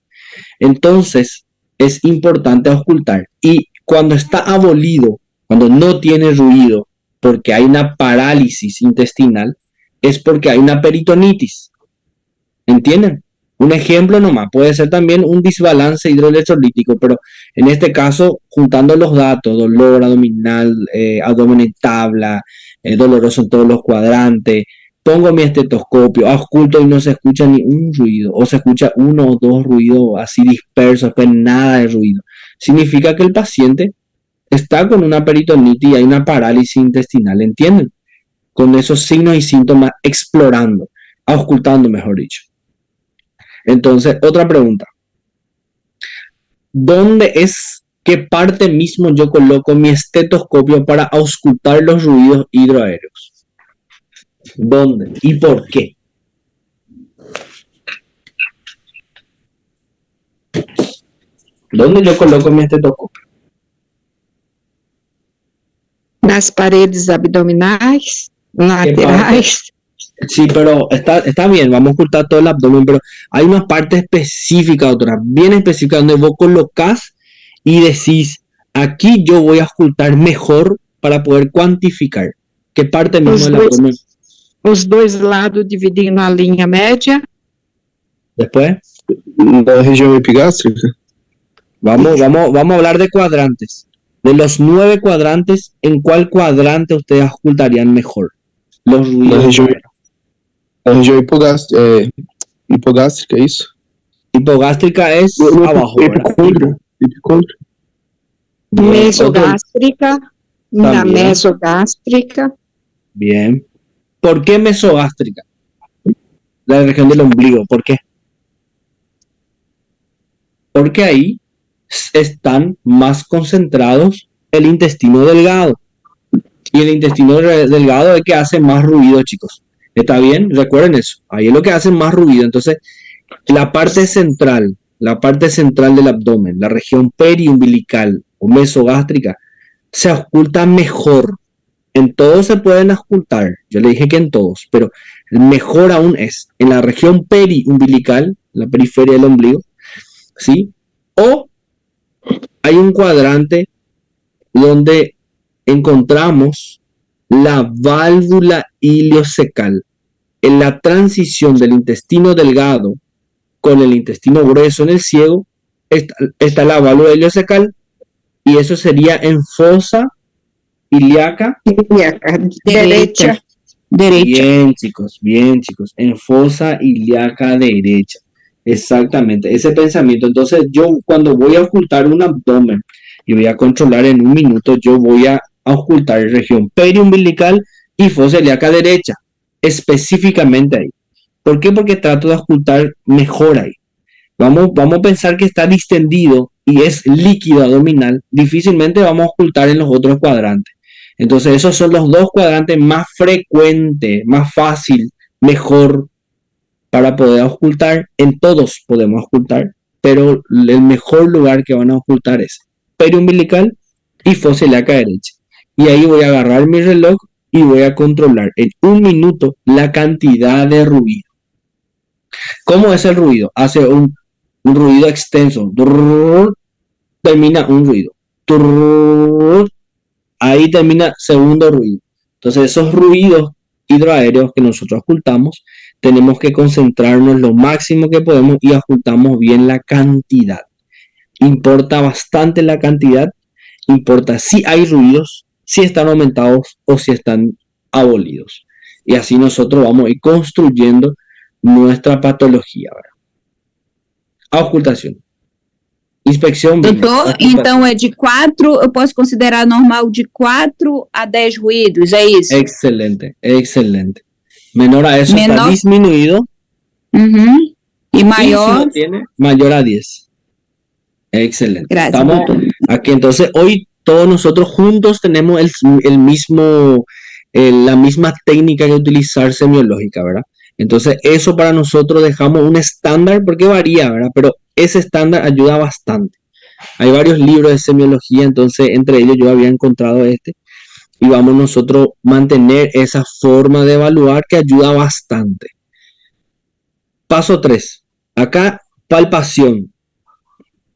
Entonces, es importante auscultar. Y cuando está abolido, cuando no tiene ruido, porque hay una parálisis intestinal, es porque hay una peritonitis. ¿Entienden? Un ejemplo nomás, puede ser también un desbalance hidroelectrolítico, pero en este caso, juntando los datos, dolor abdominal, abdomen en tabla, doloroso en todos los cuadrantes, pongo mi estetoscopio, ausculto y no se escucha ni un ruido, o se escucha uno o dos ruidos así dispersos, pues nada de ruido. Significa que el paciente está con una peritonitis y hay una parálisis intestinal, ¿entienden? Con esos signos y síntomas explorando, auscultando, mejor dicho. Entonces, otra pregunta. ¿Qué parte mismo yo coloco mi estetoscopio para auscultar los ruidos hidroaéreos? ¿Dónde? ¿Y por qué? ¿Dónde yo coloco mi estetoscopio? Nas paredes abdominais, laterais. Sí, pero está bien, vamos a ocultar todo el abdomen, pero hay una parte específica, doctora, bien específica, donde vos colocás y decís, aquí yo voy a ocultar mejor para poder cuantificar qué parte mismo del abdomen. Os dois lados dividindo a linha média. Después, Da região epigástrica? vamos a hablar de cuadrantes. De los 9 cuadrantes, ¿en cuál cuadrante ustedes ocultarían mejor los ruidos? Da região hipogástrica, é isso? Hipogástrica es abajo, ¿verdad? Epicôndrio. Mesogástrica, na También. mesogástrica. Bien. ¿Por qué mesogástrica? La región del ombligo, ¿por qué? Porque ahí están más concentrados el intestino delgado. Y el intestino delgado es el que hace más ruido, chicos. ¿Está bien? Recuerden eso. Ahí es lo que hace más ruido. Entonces, la parte central del abdomen, la región periumbilical o mesogástrica, se oculta mejor. En todos se pueden ocultar. Yo le dije que en todos, pero mejor aún es en la región periumbilical, la periferia del ombligo, ¿sí? O hay un cuadrante donde encontramos la válvula iliocecal en la transición del intestino delgado con el intestino grueso en el ciego. Está la válvula iliocecal y eso sería en fosa ilíaca Derecha. Bien, chicos, en fosa ilíaca derecha. Exactamente, ese pensamiento. Entonces, yo cuando voy a ocultar un abdomen y voy a controlar en un minuto, yo voy a ocultar región periumbilical y fosa ilíaca derecha, específicamente ahí. ¿Por qué? Porque trato de ocultar mejor ahí. Vamos a pensar que está distendido y es líquido abdominal, difícilmente vamos a ocultar en los otros cuadrantes. Entonces, esos son los dos cuadrantes más frecuentes, más fácil, mejor para poder ocultar. En todos podemos ocultar, pero el mejor lugar que van a ocultar es periumbilical y fosa ilíaca derecha. Y ahí voy a agarrar mi reloj y voy a controlar en un minuto la cantidad de ruido. ¿Cómo es el ruido? Hace un ruido extenso. Termina un ruido. Ahí termina segundo ruido. Entonces, esos ruidos hidroaéreos que nosotros ocultamos, tenemos que concentrarnos lo máximo que podemos y ocultamos bien la cantidad. Importa bastante la cantidad, importa si hay ruidos, si están aumentados o si están abolidos. Y así nosotros vamos a ir construyendo nuestra patología. Auscultação. Inspeção. Doutor, então é de 4, eu posso considerar normal de 4 a 10 ruídos, é isso? Excelente, excelente. Menor a eso Menor. está disminuido. Uhum. E Y maior? si no tiene, mayor a 10. Excelente. Gracias, Estamos doutor. aquí. Entonces, hoy todos nosotros juntos tenemos el mismo, la misma técnica que utilizar semiológica, ¿verdad? Entonces, eso para nosotros dejamos un estándar, porque varía, ¿verdad? Pero ese estándar ayuda bastante. Hay varios libros de semiología, entonces entre ellos yo había encontrado este. Y vamos nosotros a mantener esa forma de evaluar que ayuda bastante. Paso 3. Acá, palpación.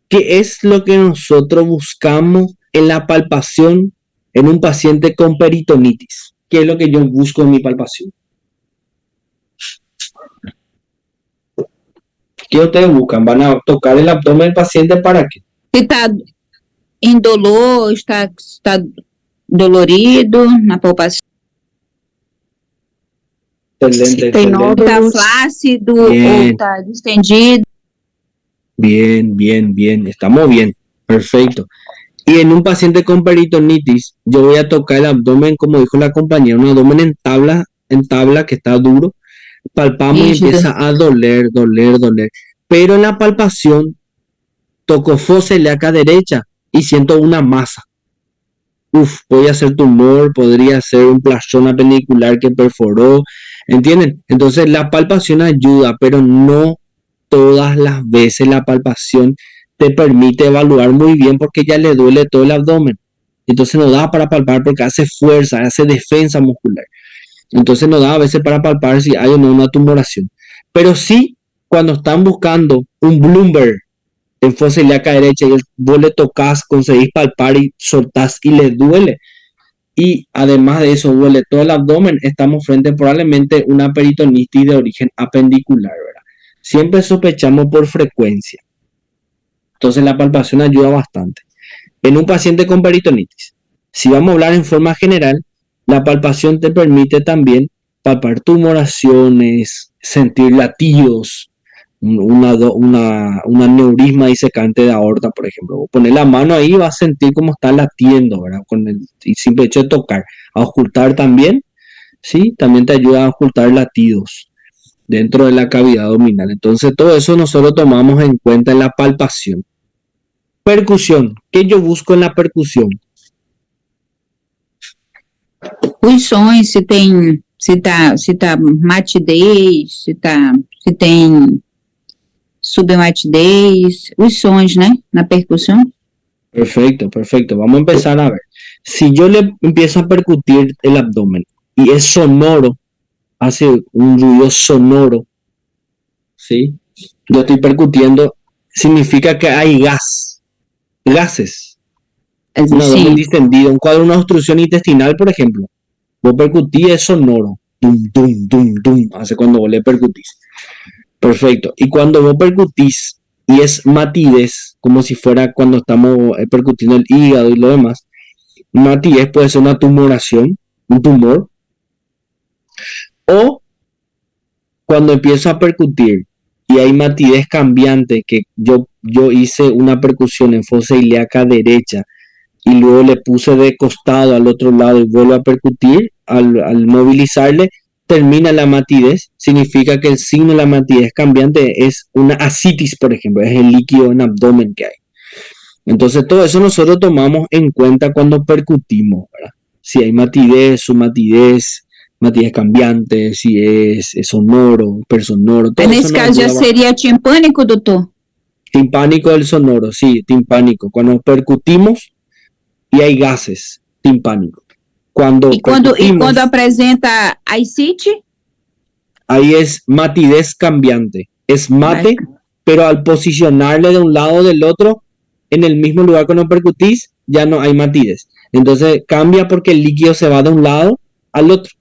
¿Qué es lo que nosotros buscamos en la palpación en un paciente con peritonitis? ¿Qué es lo que yo busco en mi palpación? ¿Qué ustedes buscan? ¿Van a tocar el abdomen del paciente para qué? Se está em dolor, está dolorido na palpação, Excelente, Si tem excelente. está nódulos, flácido Bien. ou está distendido. Bien, bien, bien. Estamos bien. Perfecto. Y en un paciente con peritonitis, yo voy a tocar el abdomen, como dijo la compañera, un abdomen en tabla que está duro. Palpamos y Rígido. empieza a doler, doler, doler. Pero en la palpación toco fosa ilíaca derecha y siento una masa. Podría ser tumor, podría ser un plastrón apendicular que perforó, ¿entienden? Entonces la palpación ayuda, pero no todas las veces la palpación te permite evaluar muy bien porque ya le duele todo el abdomen. Entonces no da para palpar porque hace fuerza, hace defensa muscular. Entonces no da a veces para palpar si hay o no una tumoración. Pero sí, cuando están buscando un Bloomberg en fosa ilíaca derecha y vos le tocas, conseguís palpar y soltás y le duele. Y además de eso duele todo el abdomen, estamos frente a probablemente una peritonitis de origen apendicular, ¿verdad? Siempre sospechamos por frecuencia. Entonces la palpación ayuda bastante. En un paciente con peritonitis, si vamos a hablar en forma general, la palpación te permite también palpar tumoraciones, sentir latidos, una aneurisma disecante de aorta, por ejemplo. Vos poner la mano ahí y vas a sentir cómo está latiendo, ¿verdad? Con el simple hecho de tocar. A ocultar también, ¿sí? También te ayuda a ocultar latidos dentro de la cavidad abdominal. Entonces, todo eso nosotros tomamos en cuenta en la palpación. Percusión. ¿Qué yo busco en la percusión? Os sons, se tá matidez, se tem submatidez, os sons, né, na percussão. Perfecto, perfecto. Vamos a empezar a ver. Si yo le empiezo a percutir el abdomen y es sonoro, hace un ruido sonoro, ¿sí? Yo estoy percutiendo, significa que hay gases. Un abdomen Sim, distendido, un cuadro, una obstrucción intestinal, por ejemplo. Vos percutís, es sonoro. Dum, dum, dum, dum, hace cuando vos le percutís. Perfecto. Y cuando vos percutís y es matidez, como si fuera cuando estamos percutiendo el hígado y lo demás, matidez puede ser una tumoración, un tumor, o cuando empiezo a percutir y hay matidez cambiante, que yo hice una percusión en fosa ilíaca derecha y luego le puse de costado al otro lado y vuelvo a percutir, al movilizarle, termina la matidez, significa que el signo de la matidez cambiante es una ascitis, por ejemplo, es el líquido en abdomen que hay. Entonces todo eso nosotros tomamos en cuenta cuando percutimos, ¿verdad? Si hay matidez, submatidez, matidez cambiante, si es sonoro, personoro, todo nesse eso nos caso já ayuda bastante. seria timpânico, doutor? Timpánico del sonoro, sí, timpánico. Cuando percutimos y hay gases, timpánico. Cuando E quando percutimos, apresenta ascite, ahí es matidez cambiante. Es mate, pero al posicionarle de un lado o del otro, en el mismo lugar cuando percutís, ya no hay matidez. Entonces cambia porque el líquido se va de un lado al otro.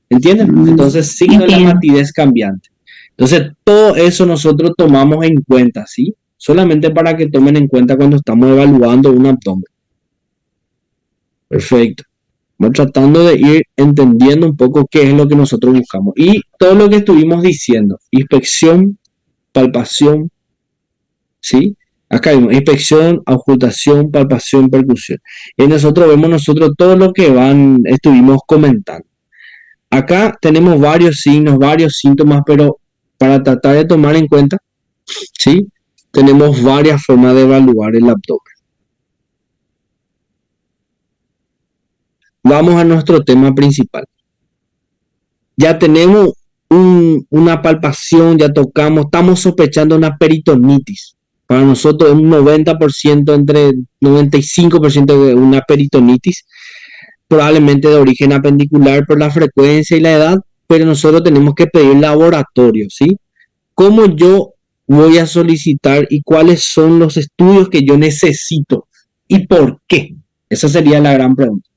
¿Entienden? Entonces signo de la entiendo. matidez cambiante. Entonces todo eso nosotros tomamos en cuenta, ¿sí? Solamente para que tomen en cuenta cuando estamos evaluando un abdomen. Perfecto. Vamos tratando de ir entendiendo un poco qué es lo que nosotros buscamos. Y todo lo que estuvimos diciendo, inspección, palpación, ¿sí? Acá vimos inspección, auscultación, palpación, percusión. Y nosotros vemos todo lo que estuvimos comentando. Acá tenemos varios signos, varios síntomas, pero para tratar de tomar en cuenta, ¿sí? Tenemos varias formas de evaluar el abdomen. Vamos a nuestro tema principal. Ya tenemos una palpación, ya tocamos, estamos sospechando una peritonitis. Para nosotros un 90%, entre 95% de una peritonitis, probablemente de origen apendicular por la frecuencia y la edad, pero nosotros tenemos que pedir laboratorio, ¿sí? ¿Cómo yo voy a solicitar y cuáles son los estudios que yo necesito y por qué? Esa sería la gran pregunta.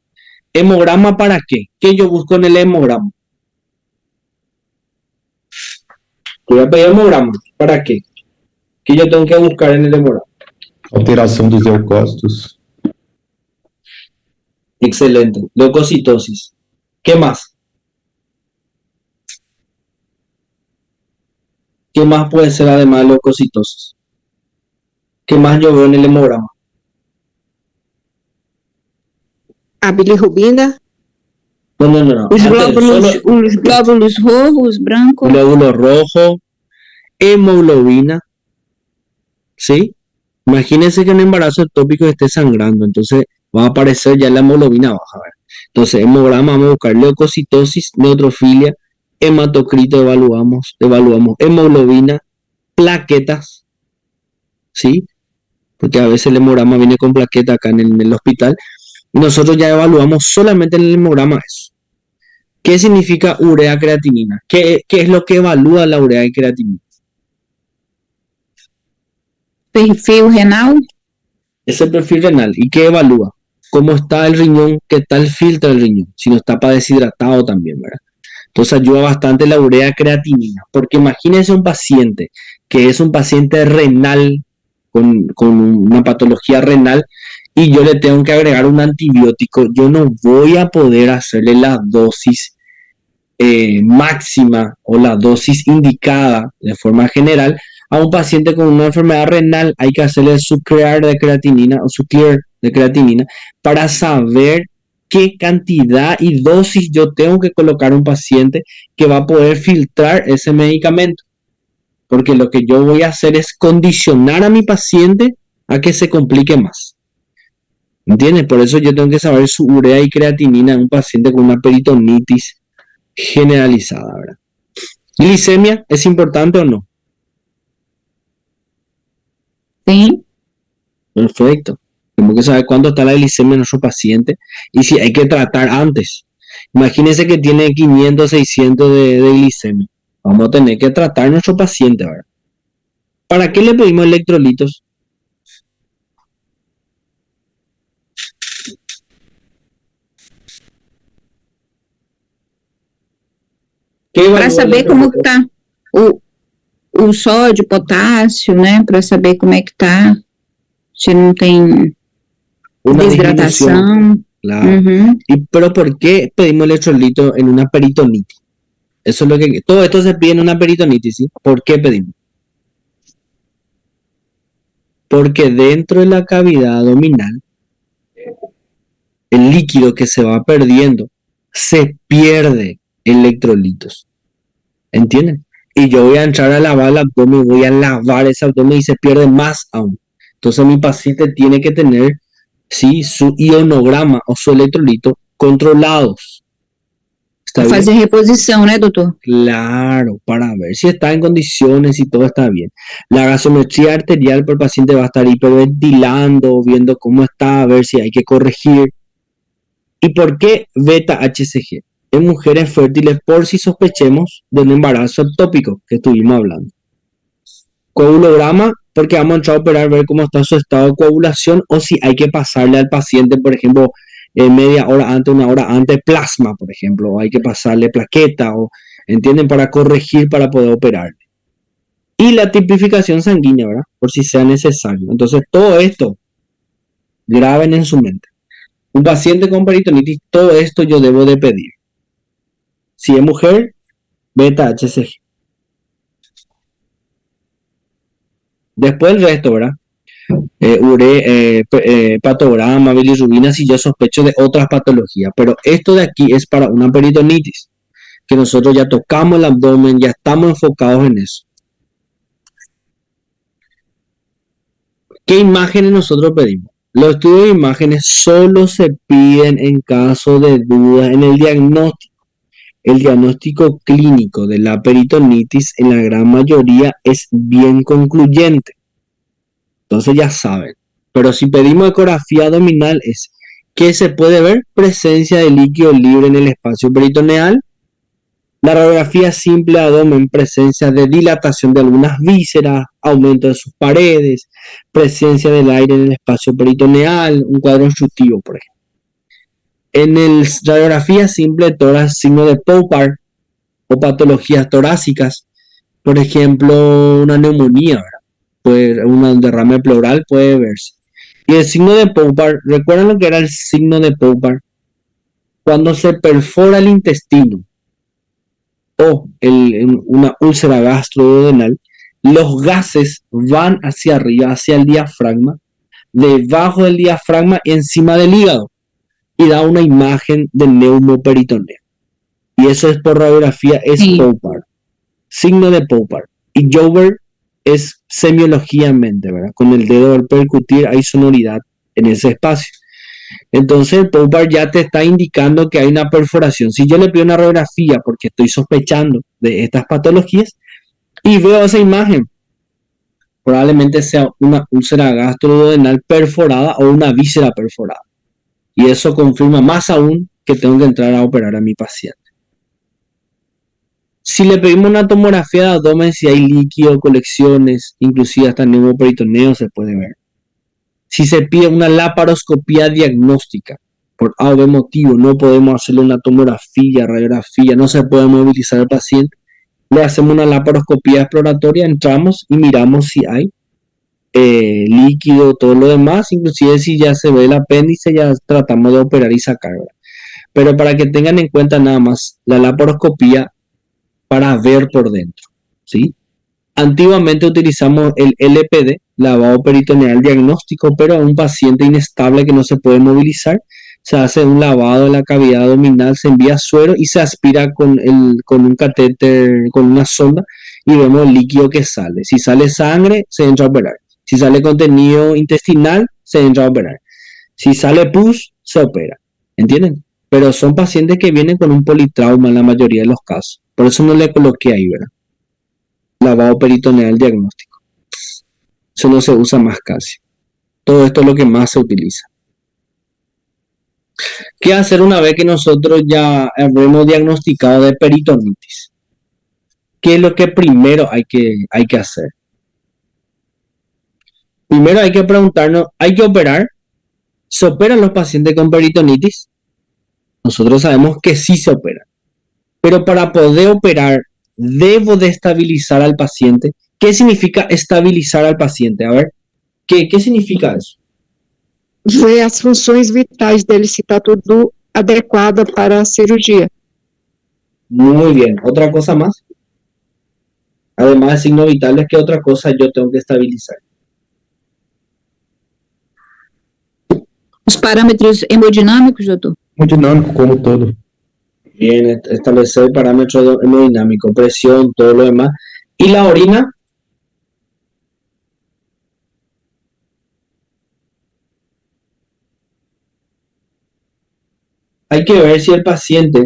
¿Hemograma para qué? ¿Qué yo busco en el hemograma? Voy a pedir hemograma. ¿Para qué? que yo tengo que buscar en el hemograma. Alteração dos leucócitos. Excelente. Leucocitosis. ¿Qué más? ¿Qué más puede ser además de leucocitosis? ¿Qué más yo veo en el hemograma? A bilirrubina, No. Os Antes, glóbulos rojos, brancos. glóbulo rojo, hemoglobina, ¿sí? Imagínense que en embarazo ectópico esté sangrando, entonces va a aparecer ya la hemoglobina baja, ¿verdad? Entonces, hemograma, vamos a buscar leucocitosis, neutrofilia, hematocrito, evaluamos hemoglobina, plaquetas, ¿sí? Porque a veces el hemograma viene con plaqueta acá en el hospital. Y nosotros ya evaluamos solamente en el hemograma eso. ¿Qué significa urea creatinina? ¿Qué es lo que evalúa la urea creatinina? Perfil renal. Es el perfil renal. ¿Y qué evalúa? ¿Cómo está el riñón? ¿Qué tal filtra el riñón? Si no está para deshidratado también, ¿verdad? Entonces ayuda bastante la urea creatinina. Porque imagínense un paciente que es un paciente renal con una patología renal y yo le tengo que agregar un antibiótico. Yo no voy a poder hacerle la dosis máxima o la dosis indicada de forma general a un paciente con una enfermedad renal. Hay que hacerle su clear de creatinina o su clear de creatinina para saber qué cantidad y dosis yo tengo que colocar a un paciente que va a poder filtrar ese medicamento. Porque lo que yo voy a hacer es condicionar a mi paciente a que se complique más. ¿Entiendes? Por eso yo tengo que saber su urea y creatinina en un paciente con una peritonitis generalizada, ¿verdad? ¿Glicemia es importante o no? Sí. Perfecto. Tenemos que saber cuándo está la glicemia en nuestro paciente y si hay que tratar antes. Imagínense que tiene 500, 600 de glicemia. Vamos a tener que tratar a nuestro paciente, ¿verdad? ¿Para qué le pedimos electrolitos? Para saber como que tá o sódio, potássio, né? Para saber como é que tá. Se não tem Una desidratação. disminución, claro. Uhum. Pero ¿por qué pedimos electrolitos en una peritonitis? Eso es lo que todo esto se pide en una peritonitis, ¿sí? ¿Por qué pedimos? Porque dentro de la cavidad abdominal el líquido que se va perdiendo se pierde electrolitos. ¿Entienden? Y yo voy a entrar a lavar el abdomen, voy a lavar ese abdomen y se pierde más aún. Entonces mi paciente tiene que tener, ¿sí?, su ionograma o su electrolito controlados. ¿Está bien? Fazer reposição, né, doutor? Claro, para ver si está en condiciones y todo está bien. La gasometría arterial por el paciente va a estar hiperventilando, viendo cómo está, a ver si hay que corregir. ¿Y por qué beta HCG? En mujeres fértiles por si sospechemos de un embarazo ectópico que estuvimos hablando. Coagulograma, porque vamos a entrar a operar, ver cómo está su estado de coagulación o si hay que pasarle al paciente, por ejemplo, media hora antes, una hora antes, plasma, por ejemplo, o hay que pasarle plaqueta, o, ¿entienden? Para corregir, para poder operarle. Y la tipificación sanguínea, ¿verdad? Por si sea necesario. Entonces, todo esto, graben en su mente. Un paciente con peritonitis, todo esto yo debo de pedir. Si es mujer, beta HCG. Después el resto, ¿verdad? Patograma, bilirrubina, si yo sospecho de otras patologías. Pero esto de aquí es para una peritonitis, que nosotros ya tocamos el abdomen, ya estamos enfocados en eso. ¿Qué imágenes nosotros pedimos? Los estudios de imágenes solo se piden en caso de duda en el diagnóstico. El diagnóstico clínico de la peritonitis en la gran mayoría es bien concluyente. Entonces ya saben. Pero si pedimos ecografía abdominal es que se puede ver presencia de líquido libre en el espacio peritoneal. La radiografía simple de abdomen, presencia de dilatación de algunas vísceras, aumento de sus paredes, presencia del aire en el espacio peritoneal, un cuadro obstructivo, por ejemplo. En el radiografía simple de tórax, signo de Poupart o patologías torácicas, por ejemplo, una neumonía, ¿verdad? un derrame pleural puede verse. Y el signo de Poupart, ¿recuerdan lo que era el signo de Poupart? Cuando se perfora el intestino o una úlcera gastroduodenal, los gases van hacia arriba, hacia el diafragma, debajo del diafragma y encima del hígado, y da una imagen de neumoperitoneo. Y eso es por radiografía, es Sí. Poupart, signo de Poupart. Y Joubert es semiología en mente, ¿verdad? Con el dedo al percutir hay sonoridad en ese espacio. Entonces el Poupart ya te está indicando que hay una perforación. Si yo le pido una radiografía porque estoy sospechando de estas patologías y veo esa imagen, probablemente sea una úlcera gastroduodenal perforada o una víscera perforada. Y eso confirma más aún que tengo que entrar a operar a mi paciente. Si le pedimos una tomografía de abdomen, si hay líquido, colecciones, inclusive hasta neumoperitoneo se puede ver. Si se pide una laparoscopía diagnóstica, por A o B motivo, no podemos hacerle una tomografía, radiografía, no se puede movilizar al paciente, le hacemos una laparoscopía exploratoria, entramos y miramos si hay líquido, todo lo demás, inclusive si ya se ve el apéndice, ya tratamos de operar y sacar, ¿verdad? Pero para que tengan en cuenta nada más, la laparoscopía para ver por dentro, ¿sí? Antiguamente utilizamos el LPD, lavado peritoneal diagnóstico, pero a un paciente inestable que no se puede movilizar, se hace un lavado de la cavidad abdominal, se envía suero y se aspira con un catéter, con una sonda, y vemos el líquido que sale. Si sale sangre, se entra a operar. Si sale contenido intestinal, se entra a operar. Si sale pus, se opera. ¿Entienden? Pero son pacientes que vienen con un politrauma en la mayoría de los casos. Por eso no le coloqué ahí, ¿verdad? Lavado peritoneal diagnóstico. Eso no se usa más casi. Todo esto es lo que más se utiliza. ¿Qué hacer una vez que nosotros ya habremos diagnosticado de peritonitis? ¿Qué es lo que primero hay que hacer? Primero hay que preguntarnos, ¿hay que operar? ¿Se operan los pacientes con peritonitis? Nosotros sabemos que sí se operan. Pero para poder operar, debo de estabilizar al paciente. ¿Qué significa estabilizar al paciente? A ver, ¿qué significa eso? Ver as funções vitais dele, se está tudo adequado para a cirurgia. Muy bien. ¿Otra cosa más? Además de signos vitales, ¿qué otra cosa yo tengo que estabilizar? Os parâmetros hemodinâmicos, doutor? Muito dinâmico, como todo. Bien, establecer parámetros hemodinámicos, presión, todo lo demás. ¿Y la orina? Hay que ver si el paciente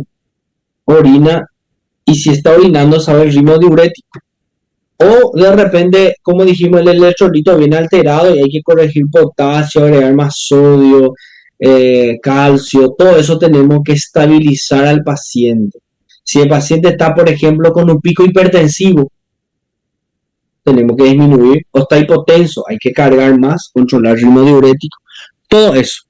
orina y si está orinando sabe el ritmo diurético. O de repente, como dijimos, el electrolito viene alterado y hay que corregir potasio, agregar más sodio, calcio, todo eso tenemos que estabilizar al paciente. Si el paciente está, por ejemplo, con un pico hipertensivo, tenemos que disminuir, o está hipotenso, hay que cargar más, controlar el ritmo diurético, todo eso.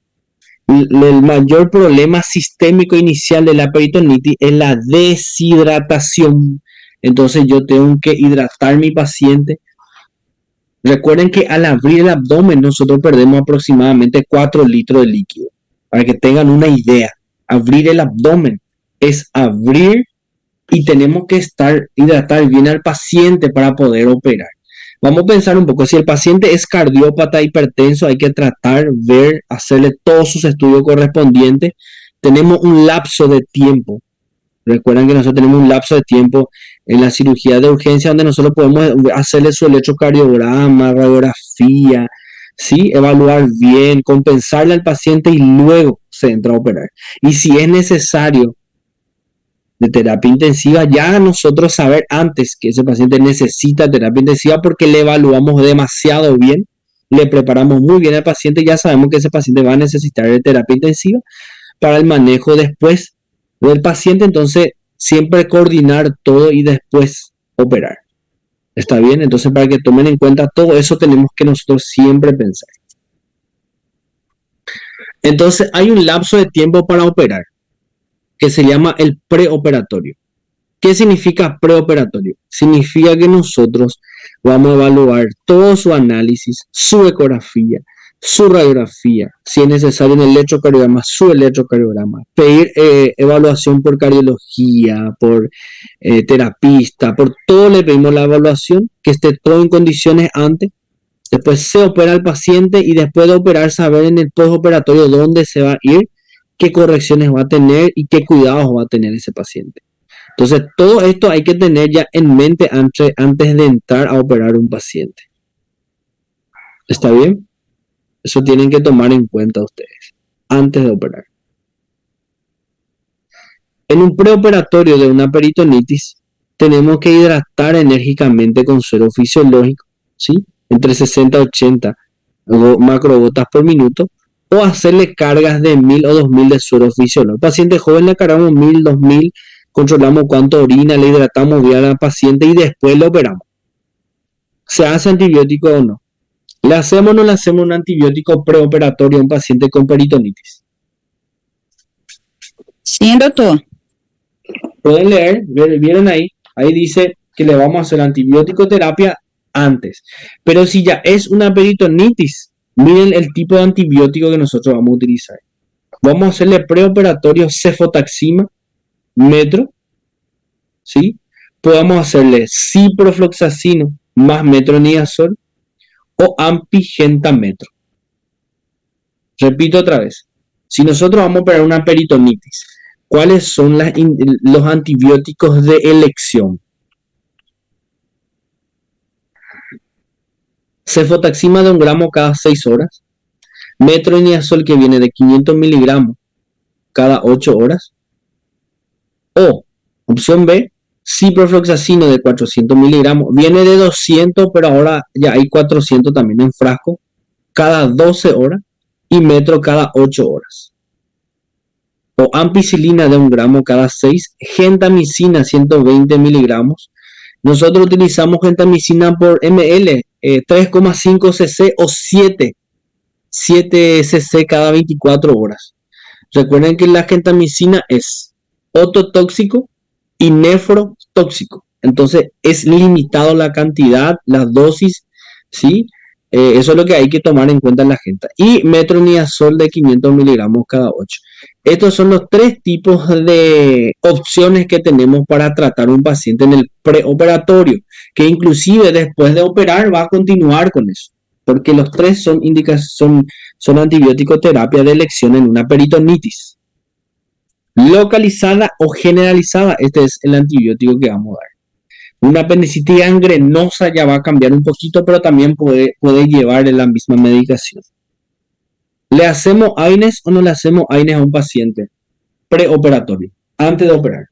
El mayor problema sistémico inicial de la peritonitis es la deshidratación. Entonces yo tengo que hidratar a mi paciente. Recuerden que al abrir el abdomen nosotros perdemos aproximadamente 4 litros de líquido. Para que tengan una idea, abrir el abdomen es abrir y tenemos que hidratar bien al paciente para poder operar. Vamos a pensar un poco, si el paciente es cardiópata hipertenso, hay que tratar, ver, hacerle todos sus estudios correspondientes. Tenemos un lapso de tiempo. Recuerden que nosotros tenemos un lapso de tiempo en la cirugía de urgencia donde nosotros podemos hacerle su electrocardiograma, radiografía, ¿sí? Evaluar bien, compensarle al paciente y luego se entra a operar. Y si es necesario de terapia intensiva, ya nosotros saber antes que ese paciente necesita terapia intensiva porque le evaluamos demasiado bien, le preparamos muy bien al paciente, ya sabemos que ese paciente va a necesitar de terapia intensiva para el manejo después del paciente, entonces siempre coordinar todo y después operar. ¿Está bien? Entonces para que tomen en cuenta todo eso tenemos que nosotros siempre pensar. Entonces hay un lapso de tiempo para operar que se llama el preoperatorio. ¿Qué significa preoperatorio? Significa que nosotros Vamos a evaluar todo su análisis, su ecografía, su radiografía, si es necesario en el electrocardiograma, su electrocardiograma, pedir evaluación por cardiología, por terapista, por todo le pedimos la evaluación, que esté todo en condiciones antes. Después se opera al paciente y después de operar saber en el postoperatorio dónde se va a ir, qué correcciones va a tener y qué cuidados va a tener ese paciente. Entonces, todo esto hay que tener ya en mente antes de entrar a operar un paciente. ¿Está bien? Eso tienen que tomar en cuenta ustedes antes de operar. En un preoperatorio de una peritonitis, tenemos que hidratar enérgicamente con suero fisiológico, ¿sí? Entre 60 y 80 macrogotas por minuto, o hacerle cargas de 1000 o 2000 de suero fisiológico. Paciente joven le cargamos 1000, 2000, controlamos cuánto orina, le hidratamos bien al paciente y después le operamos. ¿Se hace antibiótico o no? ¿Le hacemos o no le hacemos un antibiótico preoperatorio a un paciente con peritonitis? Sí, doctor. Pueden leer, vieron ahí dice que le vamos a hacer antibiótico terapia antes. Pero si ya es una peritonitis, miren el tipo de antibiótico que nosotros vamos a utilizar. Vamos a hacerle preoperatorio cefotaxima, metro, ¿sí? Podemos hacerle ciprofloxacino más metronidazol o ampigentammetro. Repito otra vez. Si nosotros vamos a operar una peritonitis, ¿cuáles son los antibióticos de elección? Cefotaxima de 1 gramo cada 6 horas. Metronidazol que viene de 500 miligramos cada 8 horas. O, opción B, ciprofloxacino de 400 miligramos. Viene de 200, pero ahora ya hay 400 también en frasco. Cada 12 horas. Y metro cada 8 horas. O ampicilina de 1 gramo cada 6. Gentamicina 120 miligramos. Nosotros utilizamos gentamicina por ml, 3,5 cc o 7 cc cada 24 horas. Recuerden que la gentamicina es ototóxico y nefrotóxico. Entonces es limitado la cantidad, la dosis, ¿sí? Eso es lo que hay que tomar en cuenta en la gente. Y metronidazol de 500 miligramos cada 8. Estos son los 3 tipos de opciones que tenemos para tratar un paciente en el preoperatorio, que inclusive después de operar va a continuar con eso, porque los 3 son antibiótico terapia de elección en una peritonitis. Localizada o generalizada, este es el antibiótico que vamos a dar. Una apendicitis gangrenosa ya va a cambiar un poquito, pero también puede llevar la misma medicación. ¿Le hacemos AINES o no le hacemos AINES a un paciente preoperatorio, antes de operar?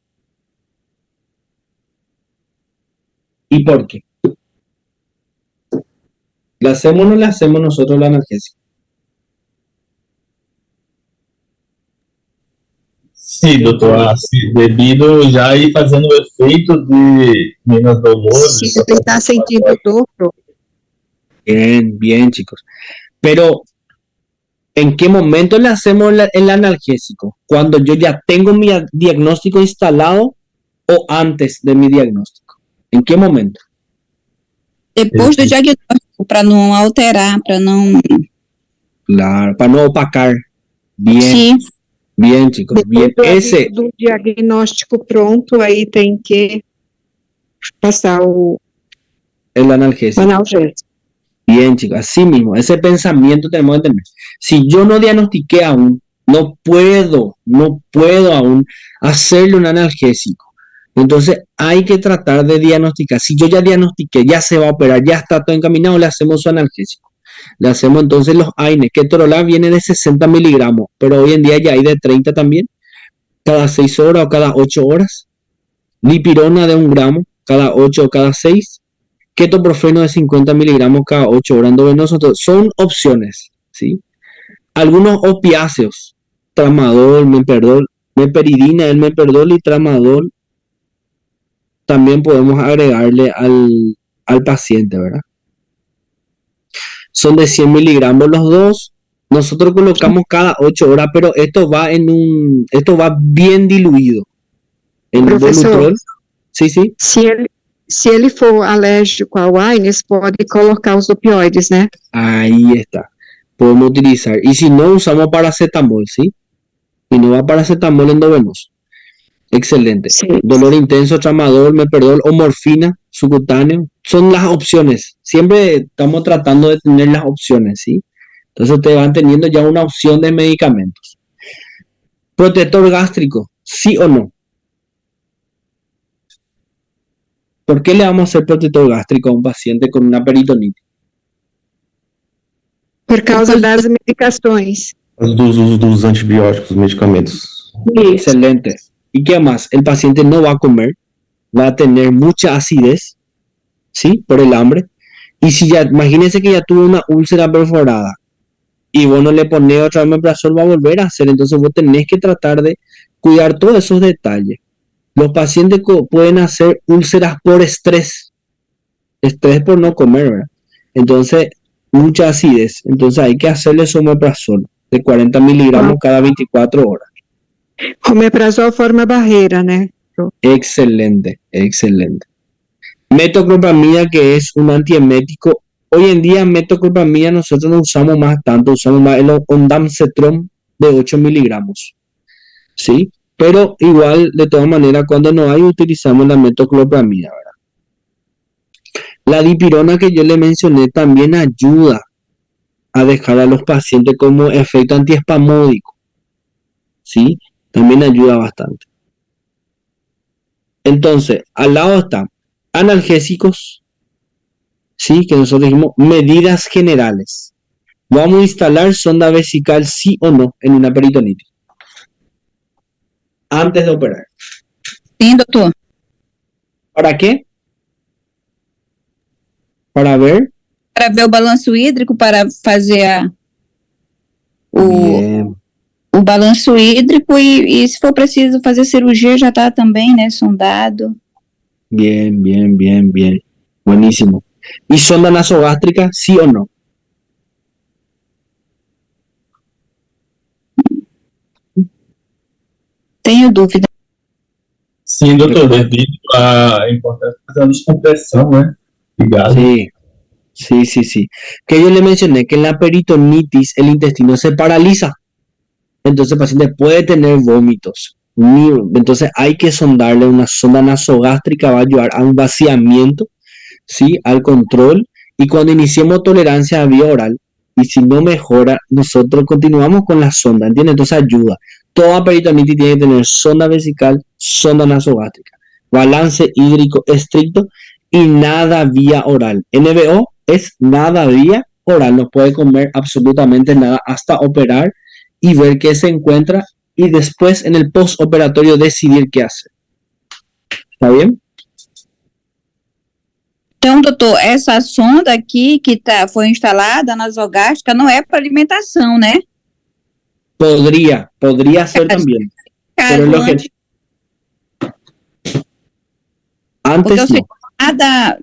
¿Y por qué? ¿Le hacemos o no le hacemos nosotros la analgesia? Sim, doutor, assim, devido já ir fazendo o efeito de menos dolores. Se ele está sentindo dor, Bien, chicos. Pero, ¿en qué momento le hacemos el analgésico? ¿Cuando yo ya tengo mi diagnóstico instalado o antes de mi diagnóstico? ¿En qué momento? Depois do diagnóstico, para não alterar, para não... Claro, para no opacar. Bien, Sim, bien, chicos, bien. Ese, do diagnóstico pronto, aí tem que passar o el analgésico. analgésico. Bien, chicos, así mismo, ese pensamiento tenemos que tener. Si yo no diagnostiqué aún, no puedo aún hacerle un analgésico. Entonces hay que tratar de diagnosticar. Si yo ya diagnostiqué, ya se va a operar, ya está todo encaminado, le hacemos su analgésico. Le hacemos entonces los AINES. Ketorolac viene de 60 miligramos, pero hoy en día ya hay de 30 también, cada 6 horas o cada 8 horas. Dipirona de 1 gramo, cada 8 o cada 6. Ketoprofeno de 50 miligramos cada 8 horas endovenoso. Son opciones, ¿sí? Algunos opiáceos, tramadol, meperidina, el meperdol y tramadol, también podemos agregarle al paciente, ¿verdad? Son de 100 miligramos los dos. Nosotros colocamos cada 8 horas, pero esto va bien diluido. En Profesor. Volutrol. Sí. Se se ele for alérgico ao AINES, pode colocar os opioides, né? Ahí está. Podemos utilizar. Y si no, usamos paracetamol, ¿sí? Y no va paracetamol endovenoso. Excelente. Sí. Dolor intenso, tramadol, meperdol o morfina subcutáneo son las opciones. Siempre estamos tratando de tener las opciones, ¿sí? Entonces ustedes van teniendo ya una opción de medicamentos. Protector gástrico, ¿sí o no? ¿Por qué le vamos a hacer protector gástrico a un paciente con una peritonitis? Por causa das medicações. Dos usos dos antibióticos, medicamentos. Excelente. ¿Y qué más? El paciente no va a comer, va a tener mucha acidez, ¿sí? Por el hambre. Y si ya, imagínense que ya tuvo una úlcera perforada y vos no le pones otra vez omeprazol, va a volver a hacer. Entonces vos tenés que tratar de cuidar todos esos detalles. Los pacientes pueden hacer úlceras por estrés por no comer, ¿verdad? Entonces, mucha acidez. Entonces hay que hacerle su omeprazol de 40 miligramos cada 24 horas. Omeprazol forma barreira, né? Excelente, excelente. Metoclopramida, que es un antiemético. Hoy en día metoclopramida nosotros no usamos más tanto, usamos más el ondansetron de 8 miligramos. ¿Sí? Pero igual, de todas maneras, cuando no hay, utilizamos la metoclopramida, ¿verdad? La dipirona que yo le mencioné también ayuda a dejar a los pacientes como efecto antiespasmódico. ¿Sí? También ayuda bastante. Entonces, al lado están analgésicos, ¿sí? Que nosotros dijimos medidas generales. ¿Vamos a instalar sonda vesical sí o no en una peritonitis? Antes de operar. Sim, doutor. ¿Para qué? Para ver. Para ver o balanço hídrico, para fazer o balanço hídrico e se for preciso fazer cirurgia, já está também, né, sondado. Bien, bien, bien, bien. Buenísimo. ¿Y sonda nasogástrica, sí o no? Tenho dúvida. Sim, doutor, devido à importância de fazer uma descompressão, né? De gás. Sí. Que yo le mencioné que en la peritonitis el intestino se paraliza. Entonces el paciente puede tener vómitos. Entonces hay que sondarle una sonda nasogástrica, va a ayudar a un vaciamiento, ¿sí? Al control. Y cuando iniciemos tolerancia a vía oral, y si no mejora, nosotros continuamos con la sonda, ¿entiendes? Entonces ayuda. Toda peritonitis tiene que tener sonda vesical, sonda nasogástrica, balance hídrico estricto y nada vía oral. NBO es nada vía oral, no puede comer absolutamente nada hasta operar y ver qué se encuentra y después en el postoperatorio decidir qué hacer. ¿Está bien? Então, doutor, essa sonda aqui que foi instalada, nasogástrica, não é para alimentação, né? Podría ser también. Pero es lo que... Antes no.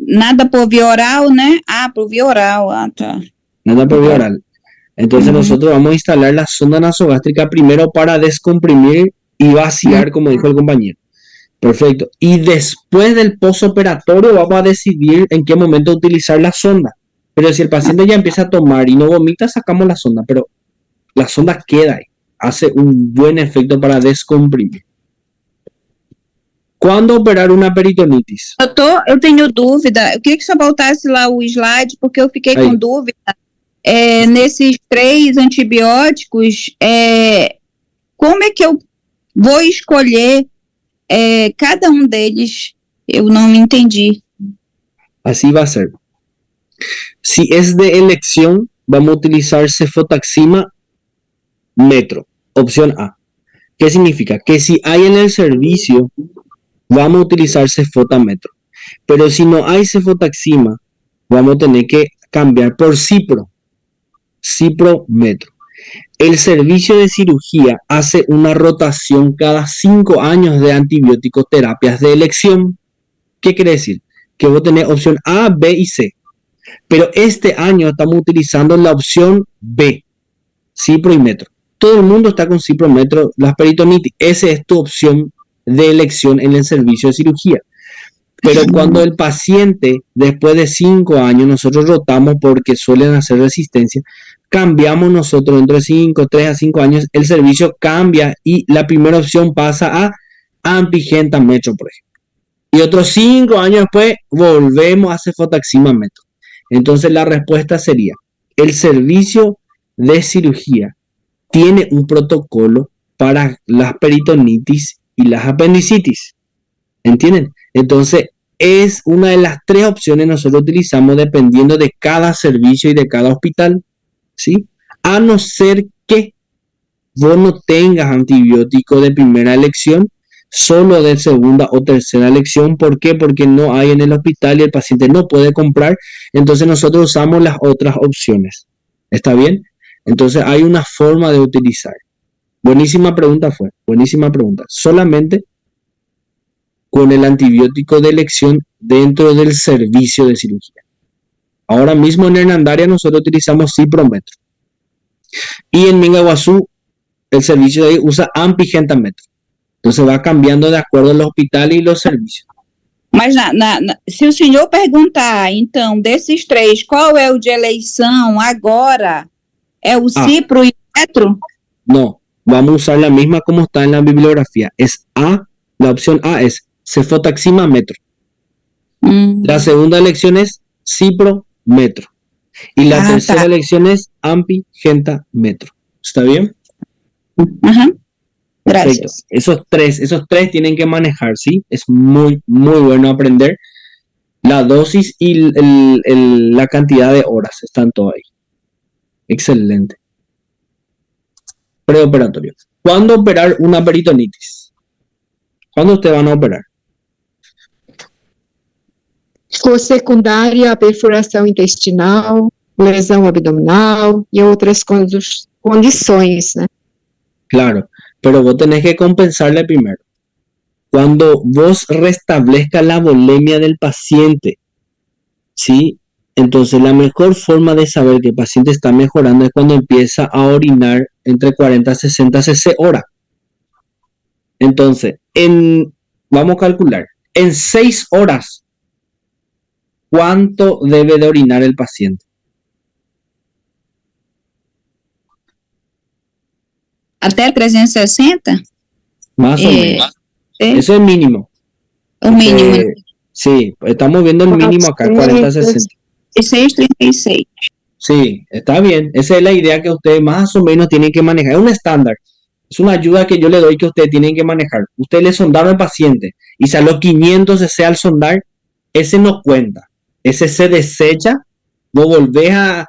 Nada por vía oral, né? Ah, por vía oral, tá. Nada por vía oral. Entonces nosotros vamos a instalar la sonda nasogástrica primero para descomprimir y vaciar, como dijo el compañero. Perfecto. Y después del postoperatorio vamos a decidir en qué momento utilizar la sonda. Pero si el paciente ya empieza a tomar y no vomita, sacamos la sonda. Pero la sonda queda ahí. Hace un buen efecto para descomprimir. Quando operar uma peritonitis? Doutor, eu tenho dúvida. Eu queria que o senhor voltasse lá o slide, porque eu fiquei com dúvida. Nesses 3 antibióticos, como é que eu vou escolher cada um deles? Eu não entendi. Así va a ser. Si es de elección, vamos a utilizar cefotaxima metro, opción A. ¿Qué significa? Que si hay en el servicio, vamos a utilizar cefotametro. Pero si no hay cefotaxima, vamos a tener que cambiar por ciprometro. El servicio de cirugía hace una rotación cada 5 años de antibióticos terapias de elección. ¿Qué quiere decir? Que vos tenés opción A, B y C. Pero este año estamos utilizando la opción B, cipro y metro. Todo el mundo está con ciprometro, las peritonitis. Esa es tu opción de elección en el servicio de cirugía. Pero cuando el paciente, después de 5 años, nosotros rotamos porque suelen hacer resistencia, cambiamos nosotros dentro de 3 a 5 años, el servicio cambia y la primera opción pasa a ampigenta metro, por ejemplo. Y otros 5 años después volvemos a cefotaxima metro. Entonces la respuesta sería, el servicio de cirugía tiene un protocolo para las peritonitis y las apendicitis. ¿Entienden? Entonces, es una de las 3 opciones que nosotros utilizamos dependiendo de cada servicio y de cada hospital, ¿sí? A no ser que vos no tengas antibiótico de primera elección, solo de segunda o tercera elección. ¿Por qué? Porque no hay en el hospital y el paciente no puede comprar. Entonces, nosotros usamos las otras opciones. ¿Está bien? Entonces, hay una forma de utilizar. Buenísima pregunta fue. Buenísima pregunta. Solamente con el antibiótico de elección dentro del servicio de cirugía. Ahora mismo en Hernandaria nosotros utilizamos ciprometro. Y en Mingaguazú el servicio de ahí usa ampigentametro. Entonces va cambiando de acuerdo a los hospitales y los servicios. Mas se o senhor perguntar, então, desses 3, qual é o de eleição agora? É o cipro e o metro? No, vamos a usar la misma como está en la bibliografía. Es A, la opción A es cefotaxima metro. La segunda elección es ciprometro. Y la tercera elección es ampigentametro. ¿Está bien? Gracias. Esos tres tienen que manejar, ¿sí? Es muy, muy bueno aprender la dosis y la cantidad de horas. Están todo ahí. Excelente. Preoperatorio. ¿Cuándo operar una peritonitis? ¿Cuándo ustedes van a operar? For secundária, a perfuração intestinal, lesão abdominal e outras condições, né? Claro, pero vos tenés que compensarle primero. Cuando vos restablezcas la volemia del paciente, ¿sí? Entonces la mejor forma de saber que el paciente está mejorando es cuando empieza a orinar entre 40 a 60 cc hora. Entonces, vamos a calcular, en 6 horas, ¿cuánto debe de orinar el paciente? Até 360? Más o menos. Eso es mínimo. O mínimo. Sí, estamos viendo el mínimo acá, 40-60. 36. Sí, está bien. Esa es la idea que ustedes más o menos tienen que manejar. Es un estándar. Es una ayuda que yo le doy que ustedes tienen que manejar. Ustedes le sondaron al paciente y salió 500 cc al sondar, ese no cuenta. Ese se desecha. Vos volvés a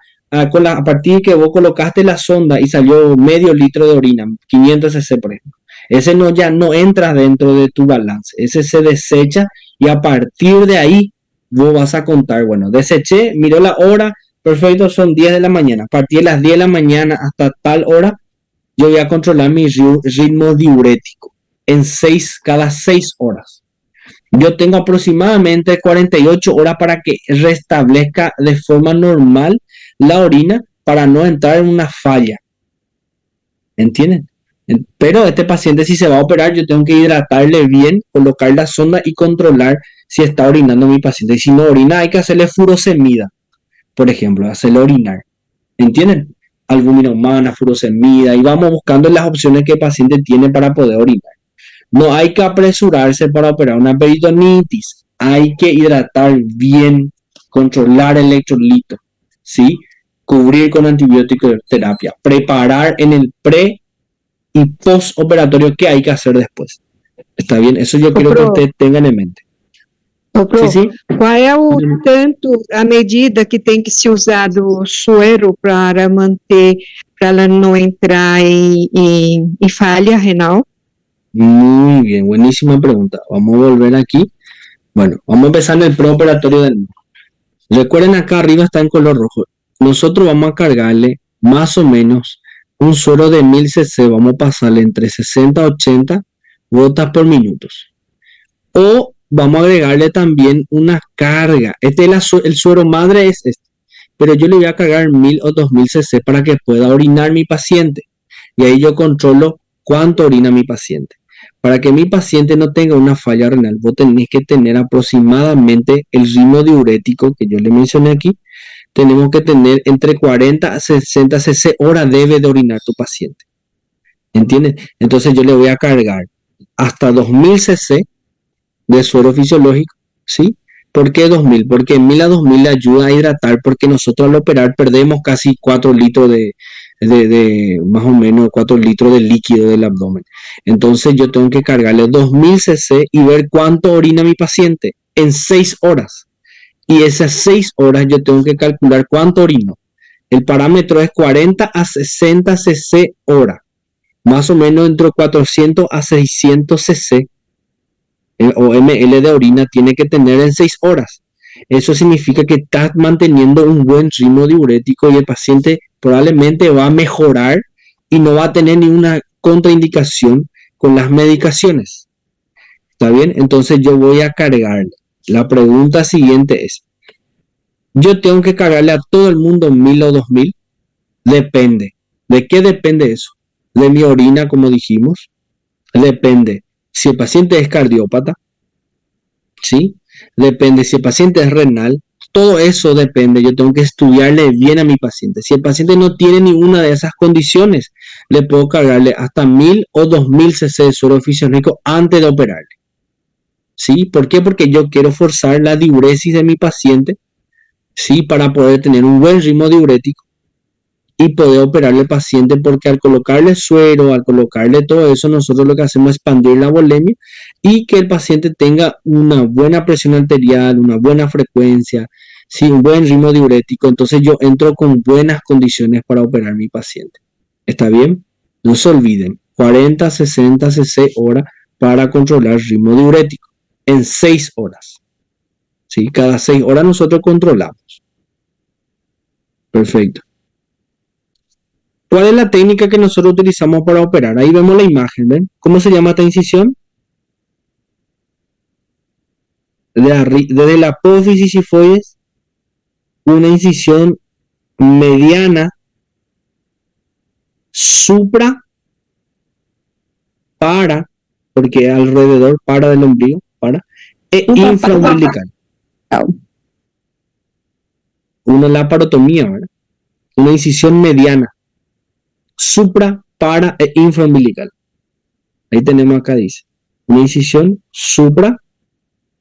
partir de que vos colocaste la sonda y salió medio litro de orina, 500 cc por ejemplo. Ese ya no entra dentro de tu balance. Ese se desecha y a partir de ahí vos vas a contar, bueno, deseché, miró la hora, perfecto, son 10 de la mañana. A partir de las 10 de la mañana hasta tal hora, yo voy a controlar mi ritmo diurético cada 6 horas. Yo tengo aproximadamente 48 horas para que restablezca de forma normal la orina para no entrar en una falla. ¿Entienden? Pero este paciente, si se va a operar, yo tengo que hidratarle bien, colocar la sonda y controlar si está orinando mi paciente. Y si no orina, hay que hacerle furosemida, por ejemplo, hacerle orinar. ¿Entienden? Albúmina humana, furosemida, y vamos buscando las opciones que el paciente tiene para poder orinar. No hay que apresurarse para operar una peritonitis. Hay que hidratar bien, controlar el electrolito, ¿sí? Cubrir con antibiótico terapia, preparar en el pre y postoperatorio que hay que hacer después. ¿Está bien? Eso yo quiero que ustedes tengan en mente. Sí. Qual é a medida que tem que se usar do suero para manter, para ela não entrar em falha renal? Muy bien, buenísima pregunta. Vamos a volver aquí. Bueno, vamos a empezar en el preoperatorio del mundo. Recuerden, acá arriba está en color rojo. Nosotros vamos a cargarle más o menos un suero de 1000 cc. Vamos a pasarle entre 60 a 80 gotas por minutos. O vamos a agregarle también una carga. El suero madre es este. Pero yo le voy a cargar 1000 o 2000 cc para que pueda orinar mi paciente. Y ahí yo controlo cuánto orina mi paciente. Para que mi paciente no tenga una falla renal, vos tenés que tener aproximadamente el ritmo diurético que yo le mencioné aquí. Tenemos que tener entre 40 a 60 cc hora debe de orinar tu paciente. ¿Entiendes? Entonces yo le voy a cargar hasta 2000 cc de suero fisiológico, ¿sí? ¿Por qué 2000? Porque 1000 a 2000 le ayuda a hidratar, porque nosotros al operar perdemos casi 4 litros de más o menos 4 litros de líquido del abdomen. Entonces yo tengo que cargarle 2000 cc y ver cuánto orina mi paciente en 6 horas. Y esas 6 horas yo tengo que calcular cuánto orino. El parámetro es 40 a 60 cc hora, más o menos entre 400 a 600 cc o ml de orina tiene que tener en 6 horas. Eso significa que estás manteniendo un buen ritmo diurético y el paciente probablemente va a mejorar y no va a tener ninguna contraindicación con las medicaciones. ¿Está bien? Entonces yo voy a cargarle. La pregunta siguiente es, ¿yo tengo que cargarle a todo el mundo 1000 o 2000? Depende. ¿De qué depende eso? De mi orina, como dijimos. Depende si el paciente es cardiópata, ¿sí? Depende si el paciente es renal. Todo eso depende. Yo tengo que estudiarle bien a mi paciente. Si el paciente no tiene ninguna de esas condiciones, le puedo cargarle hasta 1000 o 2000 cc de suero fisiológico antes de operarle. ¿Sí? ¿Por qué? Porque yo quiero forzar la diuresis de mi paciente, ¿sí? Para poder tener un buen ritmo diurético y poder operarle al paciente, porque al colocarle suero, al colocarle todo eso, nosotros lo que hacemos es expandir la volemia y que el paciente tenga una buena presión arterial, una buena frecuencia, ¿sí? Un buen ritmo diurético. Entonces yo entro con buenas condiciones para operar a mi paciente. ¿Está bien? No se olviden, 40, 60 cc hora para controlar el ritmo diurético en 6 horas. ¿Sí? Cada 6 horas nosotros controlamos. Perfecto. ¿Cuál es la técnica que nosotros utilizamos para operar? Ahí vemos la imagen, ¿ven? ¿Cómo se llama esta incisión? Desde la apófisis sifoides, una incisión mediana, supra, para, porque alrededor, para del ombligo, para, e infraumbilical. Una laparotomía, ¿verdad? Una incisión mediana, supra, para e infraumbilical. Ahí tenemos acá, dice, una incisión supra,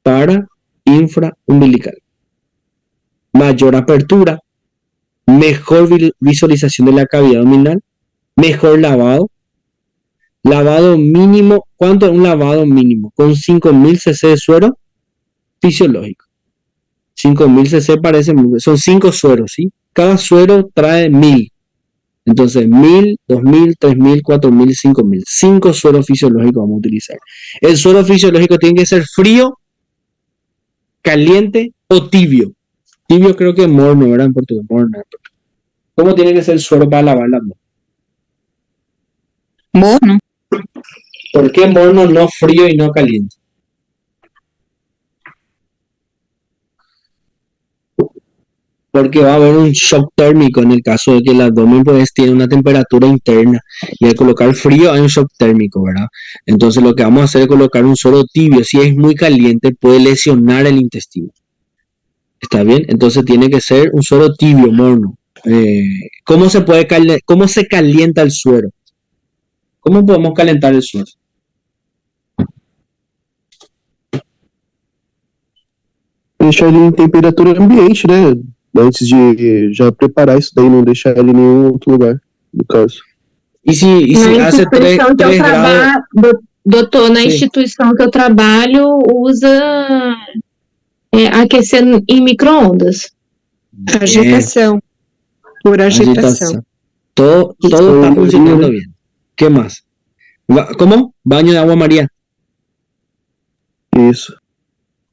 para, infraumbilical. Mayor apertura, mejor visualización de la cavidad abdominal, mejor lavado. Lavado mínimo, ¿cuánto es un lavado mínimo? Con 5000 cc de suero fisiológico. 5000 cc parece, son 5 sueros, ¿sí? Cada suero trae 1000. Entonces, 1000, 2000, 3000, 4000, 5000. 5 sueros fisiológicos vamos a utilizar. El suero fisiológico tiene que ser frío, caliente o tibio. Tibio creo que es morno, ¿verdad? En portugués, morno. ¿Cómo tiene que ser el suero para lavar la mano? Morno. ¿Por qué morno, no frío y no caliente? Porque va a haber un shock térmico en el caso de que el abdomen pues tiene una temperatura interna y al colocar frío hay un shock térmico, ¿verdad? Entonces lo que vamos a hacer es colocar un suero tibio. Si es muy caliente puede lesionar el intestino. ¿Está bien? Entonces tiene que ser un suero tibio, morno. ¿Cómo se calienta el suero? ¿Cómo podemos calentar el suero? Deixar ele em temperatura ambiente, né? Antes de já preparar isso daí, não deixar ele em nenhum outro lugar, no caso. E se hace 3 graus... Doutor, na Sim. instituição que eu trabalho, usa aquecer em micro-ondas. Agitação. Por agitação. Todo está funcionando bien. ¿Qué más? ¿Cómo? Baño de agua María. Isso.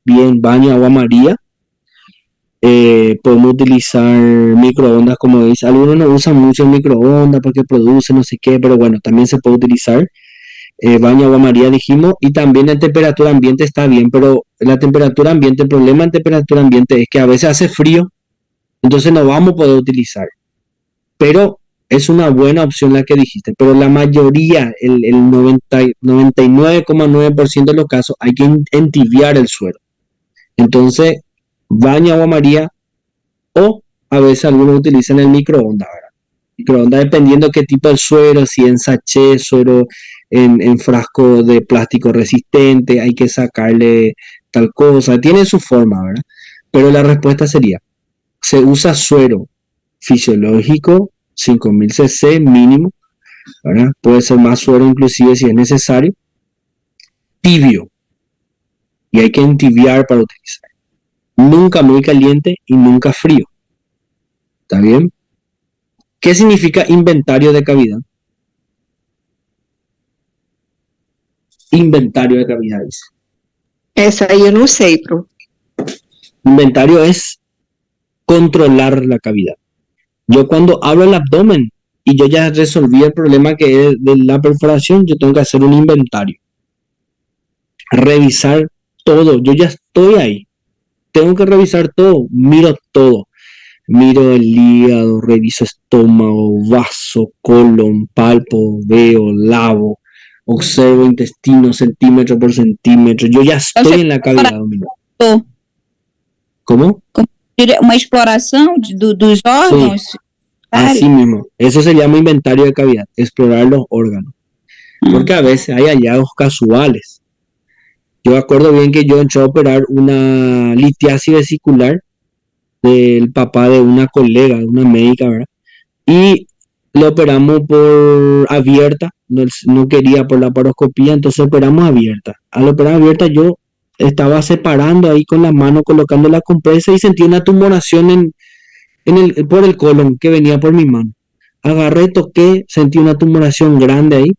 Bien, baño de agua María. Podemos utilizar microondas, como dice. Algunos no usan mucho microondas porque produce no sé qué, pero bueno, también se puede utilizar. Baño de agua María dijimos, y también en temperatura ambiente está bien, pero la temperatura ambiente, el problema en temperatura ambiente es que a veces hace frío, entonces no vamos a poder utilizar. Pero es una buena opción la que dijiste, pero la mayoría, el 99,9% de los casos, hay que entibiar el suero. Entonces, baña agua María o a veces algunos utilizan el microondas, ¿verdad? Microondas dependiendo qué tipo de suero, si en sachet, suero en frasco de plástico resistente, hay que sacarle tal cosa, tiene su forma, ¿verdad? Pero la respuesta sería, se usa suero fisiológico, 5000 cc mínimo, ¿verdad? Puede ser más suero inclusive si es necesario, tibio, y hay que entibiar para utilizar. Nunca muy caliente y nunca frío. ¿Está bien? ¿Qué significa inventario de cavidad? Inventario de cavidad, dice. Essa aí eu não sei, Pro. Inventario es controlar la cavidad. Yo cuando abro el abdomen y yo ya resolví el problema que es de la perforación, yo tengo que hacer un inventario. Revisar todo. Yo ya estoy ahí. Tengo que revisar todo. Miro todo. Miro el hígado, reviso estómago, vaso, colon, palpo, veo, lavo, observo intestino centímetro por centímetro. Yo ya estoy en la cavidad abdominal. ¿Cómo? Uma exploração dos órgãos? Sí, así mismo. Eso se llama inventario de cavidad, explorar los órganos. Porque a veces hay hallazgos casuales. Yo acuerdo bien que yo entré a operar una litiasis vesicular del papá de una colega, de una médica, ¿verdad? Y lo operamos por abierta, no quería por la laparoscopía, entonces operamos abierta. Al operar abierta yo estaba separando ahí con la mano, colocando la compresa y sentí una tumoración por el colon que venía por mi mano. Agarré, toqué, sentí una tumoración grande ahí.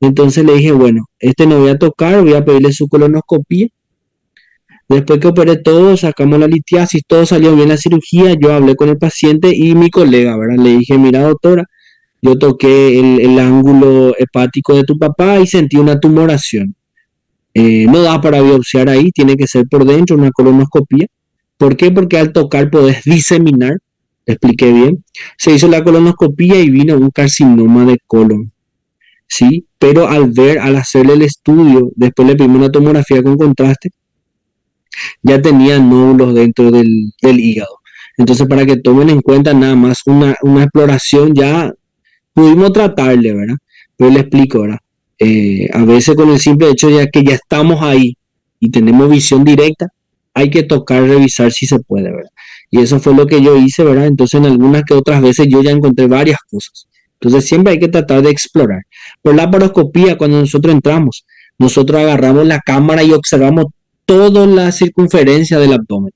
Entonces le dije, bueno, no voy a tocar, voy a pedirle su colonoscopía. Después que operé todo, sacamos la litiasis, todo salió bien la cirugía, yo hablé con el paciente y mi colega, ¿verdad? Le dije, mira doctora, yo toqué el ángulo hepático de tu papá y sentí una tumoración. No da para biopsiar ahí, tiene que ser por dentro, una colonoscopía. ¿Por qué? Porque al tocar podés diseminar, le expliqué bien. Se hizo la colonoscopía y vino un carcinoma de colon, ¿sí? Pero al hacerle el estudio, después le pedimos una tomografía con contraste, ya tenía nódulos dentro del hígado. Entonces, para que tomen en cuenta nada más una exploración, ya pudimos tratarle, ¿verdad? Pero le explico, ¿verdad? A veces con el simple hecho ya que ya estamos ahí y tenemos visión directa, hay que tocar, revisar si se puede, ¿verdad? Y eso fue lo que yo hice, ¿verdad? Entonces en algunas que otras veces yo ya encontré varias cosas. Entonces siempre hay que tratar de explorar. Por la laparoscopía, cuando nosotros entramos, nosotros agarramos la cámara y observamos toda la circunferencia del abdomen,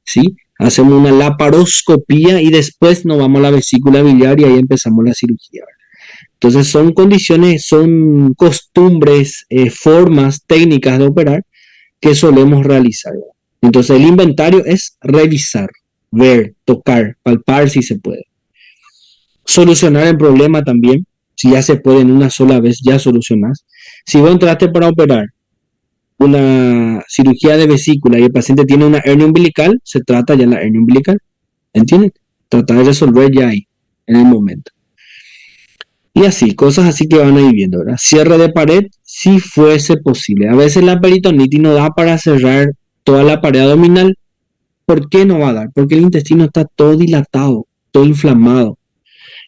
¿sí? Hacemos una laparoscopía y después nos vamos a la vesícula biliar y ahí empezamos la cirugía, ¿verdad? Entonces son condiciones, son costumbres, formas, técnicas de operar que solemos realizar, ¿verdad? Entonces el inventario es revisar, ver, tocar, palpar si se puede. Solucionar el problema también, si ya se puede en una sola vez, ya solucionas. Si vos entraste para operar una cirugía de vesícula y el paciente tiene una hernia umbilical, se trata ya la hernia umbilical, ¿entienden? Tratar de resolver ya ahí, en el momento. Y así, cosas así que van a ir viendo, ¿verdad? Cierre de pared, si fuese posible. A veces la peritonitis no da para cerrar toda la pared abdominal. ¿Por qué no va a dar? Porque el intestino está todo dilatado, todo inflamado.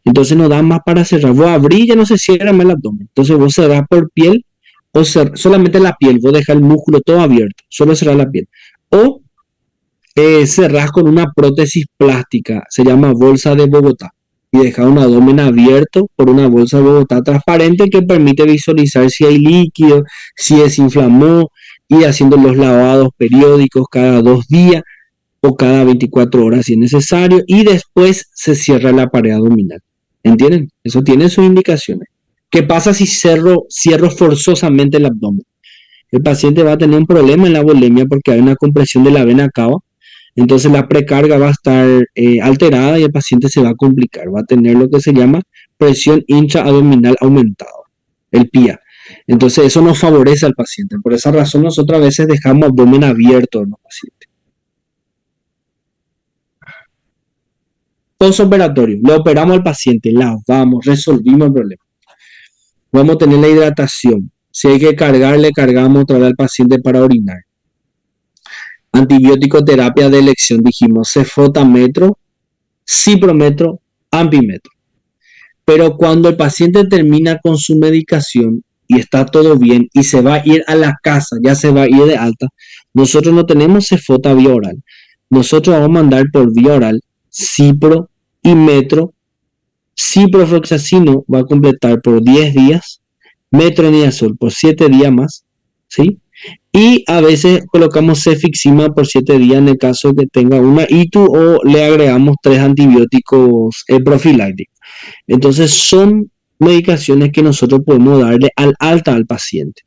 Entonces no da más para cerrar. Vos abrís, ya no se cierra más el abdomen. Entonces vos cerrás por piel o solamente la piel. Vos dejás el músculo todo abierto, solo cerrás la piel. O cerrás con una prótesis plástica, se llama bolsa de Bogotá. Y dejar un abdomen abierto por una bolsa de Bogotá transparente que permite visualizar si hay líquido, si desinflamó, y haciendo los lavados periódicos cada 2 días o cada 24 horas si es necesario, y después se cierra la pared abdominal. ¿Entienden? Eso tiene sus indicaciones. ¿Qué pasa si cierro forzosamente el abdomen? El paciente va a tener un problema en la volemia porque hay una compresión de la vena cava. Entonces la precarga va a estar alterada y el paciente se va a complicar. Va a tener lo que se llama presión intraabdominal aumentada, el PIA. Entonces eso no favorece al paciente. Por esa razón nosotros a veces dejamos abdomen abierto en los pacientes. Postoperatorio, le operamos al paciente, lavamos, resolvimos el problema. Vamos a tener la hidratación. Si hay que cargar, le cargamos otra vez al paciente para orinar. Antibiótico terapia de elección, dijimos, cefotametro, ciprometro, ampimetro. Pero cuando el paciente termina con su medicación y está todo bien y se va a ir a la casa, ya se va a ir de alta, nosotros no tenemos cefota vía oral. Nosotros vamos a mandar por vía oral cipro y metro. Ciprofloxacino va a completar por 10 días, metronidazol por 7 días más, ¿sí? Y a veces colocamos cefixima por 7 días en el caso de que tenga una ITU o le agregamos 3 antibióticos profilácticos. Entonces son medicaciones que nosotros podemos darle al alta al paciente,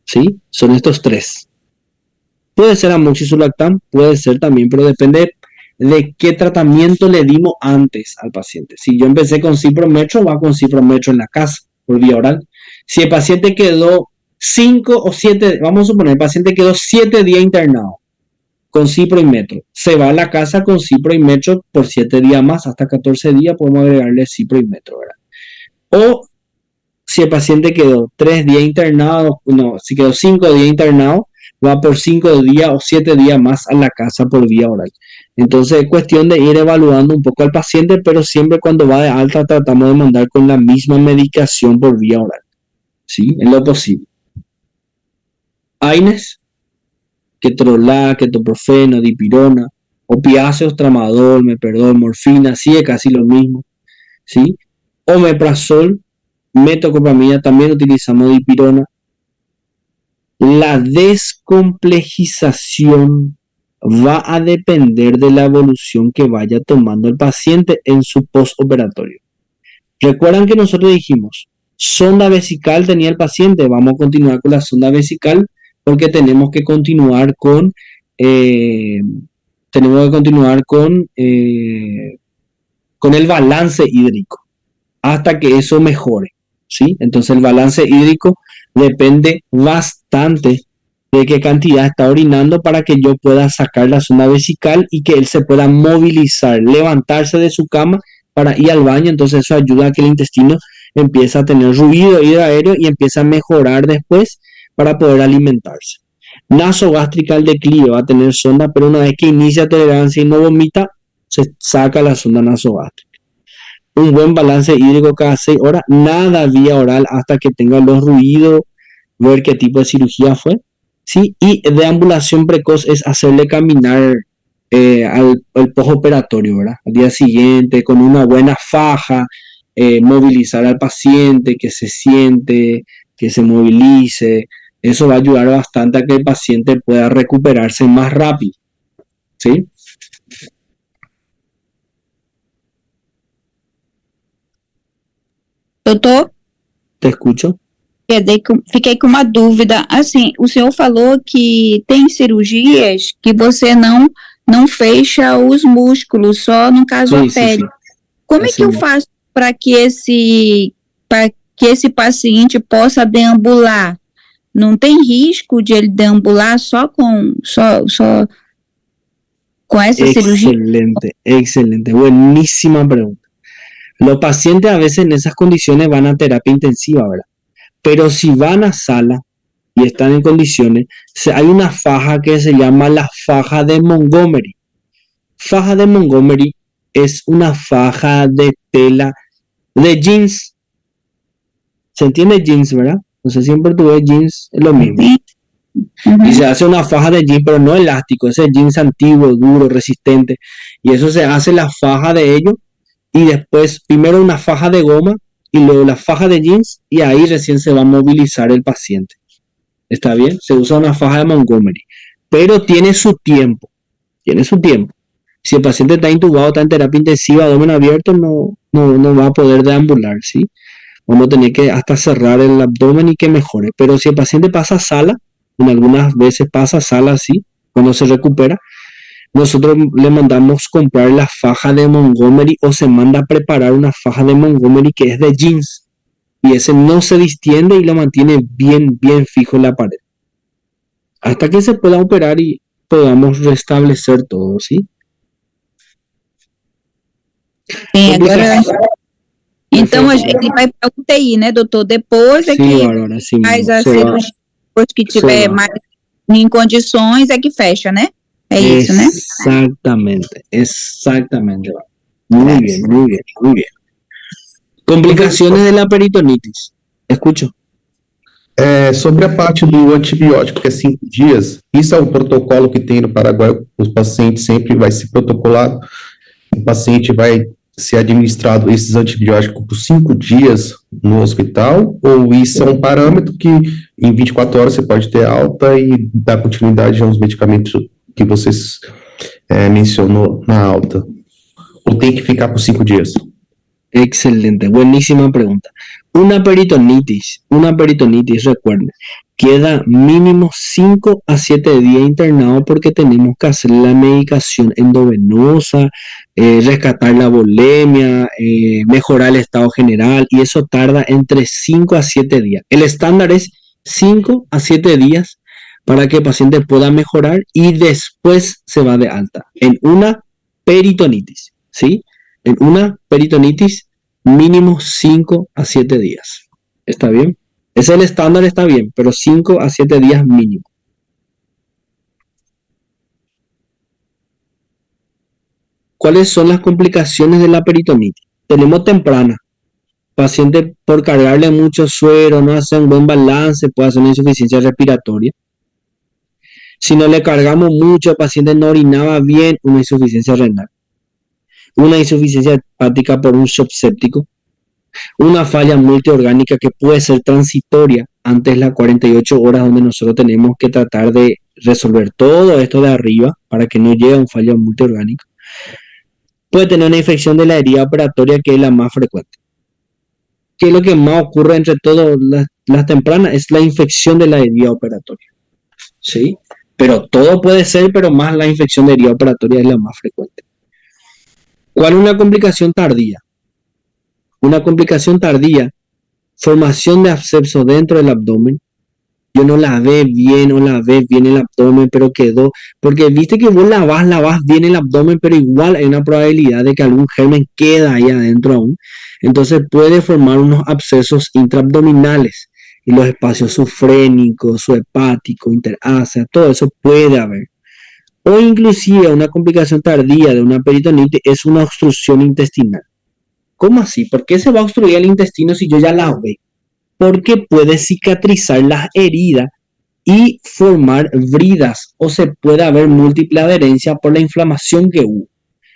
¿sí? Son estos 3. Puede ser amoxicilactam, puede ser también, pero depende de qué tratamiento le dimos antes al paciente. Si yo empecé con ciprometro, va con ciprometro en la casa, por vía oral. Si el paciente quedó 5 o 7, vamos a suponer, el paciente quedó 7 días internado con cipro y metro, se va a la casa con cipro y metro por 7 días más, hasta 14 días podemos agregarle cipro y metro, ¿verdad? O si el paciente quedó 3 días internado, no, si quedó 5 días internado, va por 5 días o 7 días más a la casa por vía oral. Entonces es cuestión de ir evaluando un poco al paciente, pero siempre cuando va de alta tratamos de mandar con la misma medicación por vía oral, ¿sí? En lo posible. AINES, ketorolac, ketoprofeno, dipirona, opiáceos, tramadol, meperdol, morfina, sí es casi lo mismo, ¿sí? Omeprazol, metoclopramida, también utilizamos dipirona. La descomplejización va a depender de la evolución que vaya tomando el paciente en su postoperatorio. Recuerdan que nosotros dijimos, sonda vesical tenía el paciente, vamos a continuar con la sonda vesical porque tenemos que continuar con el balance hídrico hasta que eso mejore, ¿sí? Entonces el balance hídrico depende bastante de qué cantidad está orinando para que yo pueda sacar la sonda vesical y que él se pueda movilizar, levantarse de su cama para ir al baño. Entonces eso ayuda a que el intestino empiece a tener ruido hidroaéreo y empiece a mejorar después para poder alimentarse. Nasogástrica al declive va a tener sonda, pero una vez que inicia tolerancia y no vomita, se saca la sonda nasogástrica. Un buen balance hídrico cada 6 horas, nada vía oral hasta que tenga los ruidos, ver qué tipo de cirugía fue, ¿sí? Y deambulación precoz es hacerle caminar al postoperatorio, ¿verdad? Al día siguiente con una buena faja, movilizar al paciente, que se siente, que se movilice. Eso va a ayudar bastante a que el paciente pueda recuperarse más rápido, ¿sí? Doutor, Te escucho. fiquei com uma dúvida. Assim, o senhor falou que tem cirurgias que você não fecha os músculos, só no caso a pele. Sim. Como é que eu faço para que esse paciente possa deambular? Não tem risco de ele deambular só com essa cirugía? Excelente, buenísima pregunta. Los pacientes a veces en esas condiciones van a terapia intensiva, ¿verdad? Pero si van a sala y están en condiciones, hay una faja que se llama la faja de Montgomery. Faja de Montgomery es una faja de tela de jeans. ¿Se entiende jeans, verdad? No sé si en portugués jeans es lo mismo. Y se hace una faja de jeans, pero no elástico, ese jeans antiguo, duro, resistente. Y eso se hace la faja de ellos. Y después, primero una faja de goma y luego la faja de jeans, y ahí recién se va a movilizar el paciente. ¿Está bien? Se usa una faja de Montgomery, pero tiene su tiempo. Si el paciente está intubado, está en terapia intensiva, abdomen abierto, no va a poder deambular, ¿sí? Vamos a tener que hasta cerrar el abdomen y que mejore. Pero si el paciente pasa a sala, en algunas veces pasa a sala así, cuando se recupera, nosotros le mandamos comprar la faja de Montgomery o se manda a preparar una faja de Montgomery que es de jeans. Y ese no se distiende y lo mantiene bien fijo en la pared. Hasta que se pueda operar y podamos restablecer todo, ¿sí? Sim, agora. Então, ele vai para UTI, né, doutor? Depois é Sí, que Bárbara, sí, faz a se va. cirurgia, depois que tiver va. mais em condições, é que fecha, né? É isso, né? Exactamente, exactamente. Muy bien, muy bien, muy bien. Complicaciones de la peritonitis. Escucho. Sobre a parte do antibiótico, que é 5 dias, isso é o protocolo que tem no Paraguai, os pacientes sempre vai ser protocolado, o paciente vai ser administrado esses antibióticos por 5 dias no hospital, ou isso é um parâmetro que em 24 horas você pode ter alta e dar continuidade aos medicamentos que vocês mencionou na alta? Ou tem que ficar por 5 dias? Excelente, buenísima pregunta. Una peritonitis, recuerden, queda mínimo 5 a 7 días internado porque tenemos que hacer la medicación endovenosa, rescatar la volemia, mejorar el estado general, y eso tarda entre 5 a 7 días. El estándar es 5 a 7 días para que el paciente pueda mejorar y después se va de alta en una peritonitis, ¿sí? En una peritonitis mínimo 5 a 7 días. ¿Está bien? Ese es el estándar, está bien, pero 5 a 7 días mínimo. ¿Cuáles son las complicaciones de la peritonitis? Tenemos temprana. Paciente por cargarle mucho suero, no hace un buen balance, puede hacer una insuficiencia respiratoria. Si no le cargamos mucho, el paciente no orinaba bien, una insuficiencia renal. Una insuficiencia hepática por un shock séptico, una falla multiorgánica que puede ser transitoria antes de las 48 horas, donde nosotros tenemos que tratar de resolver todo esto de arriba para que no llegue a un fallo multiorgánico. Puede tener una infección de la herida operatoria, que es la más frecuente. ¿Qué es lo que más ocurre entre todas las tempranas? Es la infección de la herida operatoria, ¿sí? Pero todo puede ser, pero más la infección de herida operatoria es la más frecuente. ¿Cuál es una complicación tardía? Una complicación tardía, formación de absceso dentro del abdomen. Yo no lavé bien el abdomen, pero quedó, porque viste que vos lavás bien el abdomen, pero igual hay una probabilidad de que algún germen queda ahí adentro aún. Entonces puede formar unos abscesos intraabdominales y los espacios sufrénicos, subhepático, interácea, todo eso puede haber. O inclusive una complicación tardía de una peritonitis es una obstrucción intestinal. ¿Cómo así? ¿Por qué se va a obstruir el intestino si yo ya lavé? Porque puede cicatrizar las heridas y formar bridas, o se puede haber múltiple adherencia por la inflamación que hubo.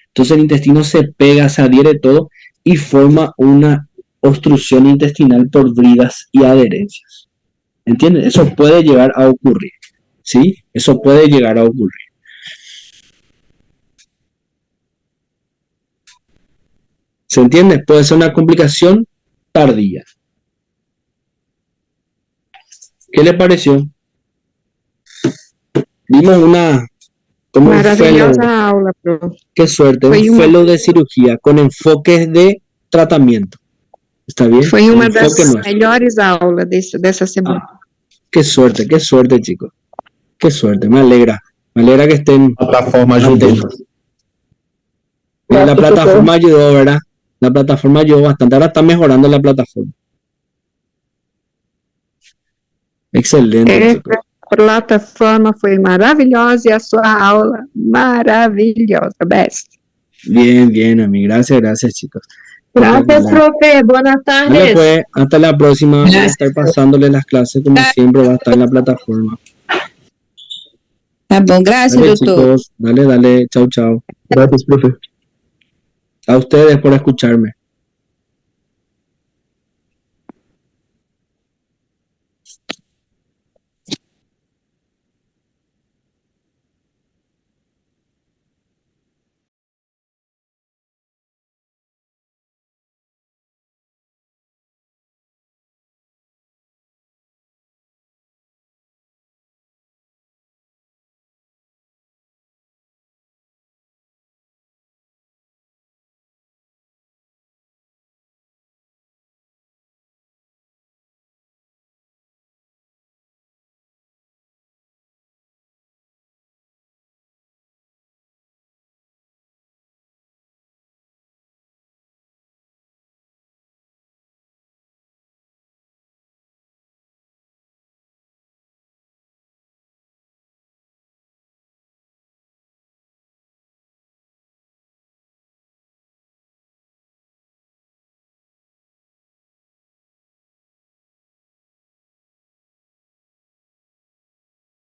Entonces el intestino se pega, se adhiere todo y forma una obstrucción intestinal por bridas y adherencias. ¿Entienden? Eso puede llegar a ocurrir, ¿sí? Eso puede llegar a ocurrir. ¿Se entiende? Puede ser una complicación tardía. ¿Qué le pareció? Vimos una... como Maravillosa aula, prof. Qué suerte, Foi un uma- fellow de cirugía con enfoques de tratamiento. ¿Está bien? Foi uma Un das enfoque nuestro. melhores aulas dessa semana. Qué suerte, chicos. Qué suerte, me alegra que estén A plataforma ajudou. atentos. Mira, la plataforma ayudó, ¿verdad? La plataforma ayudó bastante. Ahora está mejorando la plataforma. Excelente, chicos. A plataforma foi maravilhosa e a sua aula maravilhosa, best. Bien, Ami. Gracias, chicos. Gracias, profe. Buenas Vale, tardes. pues, hasta la próxima. Voy a estar pasándole las clases como siempre, va a estar en la plataforma. Tá bom, graças, Dale, doutor. chicos. Dale. Chau. Gracias, profe. A ustedes por escucharme.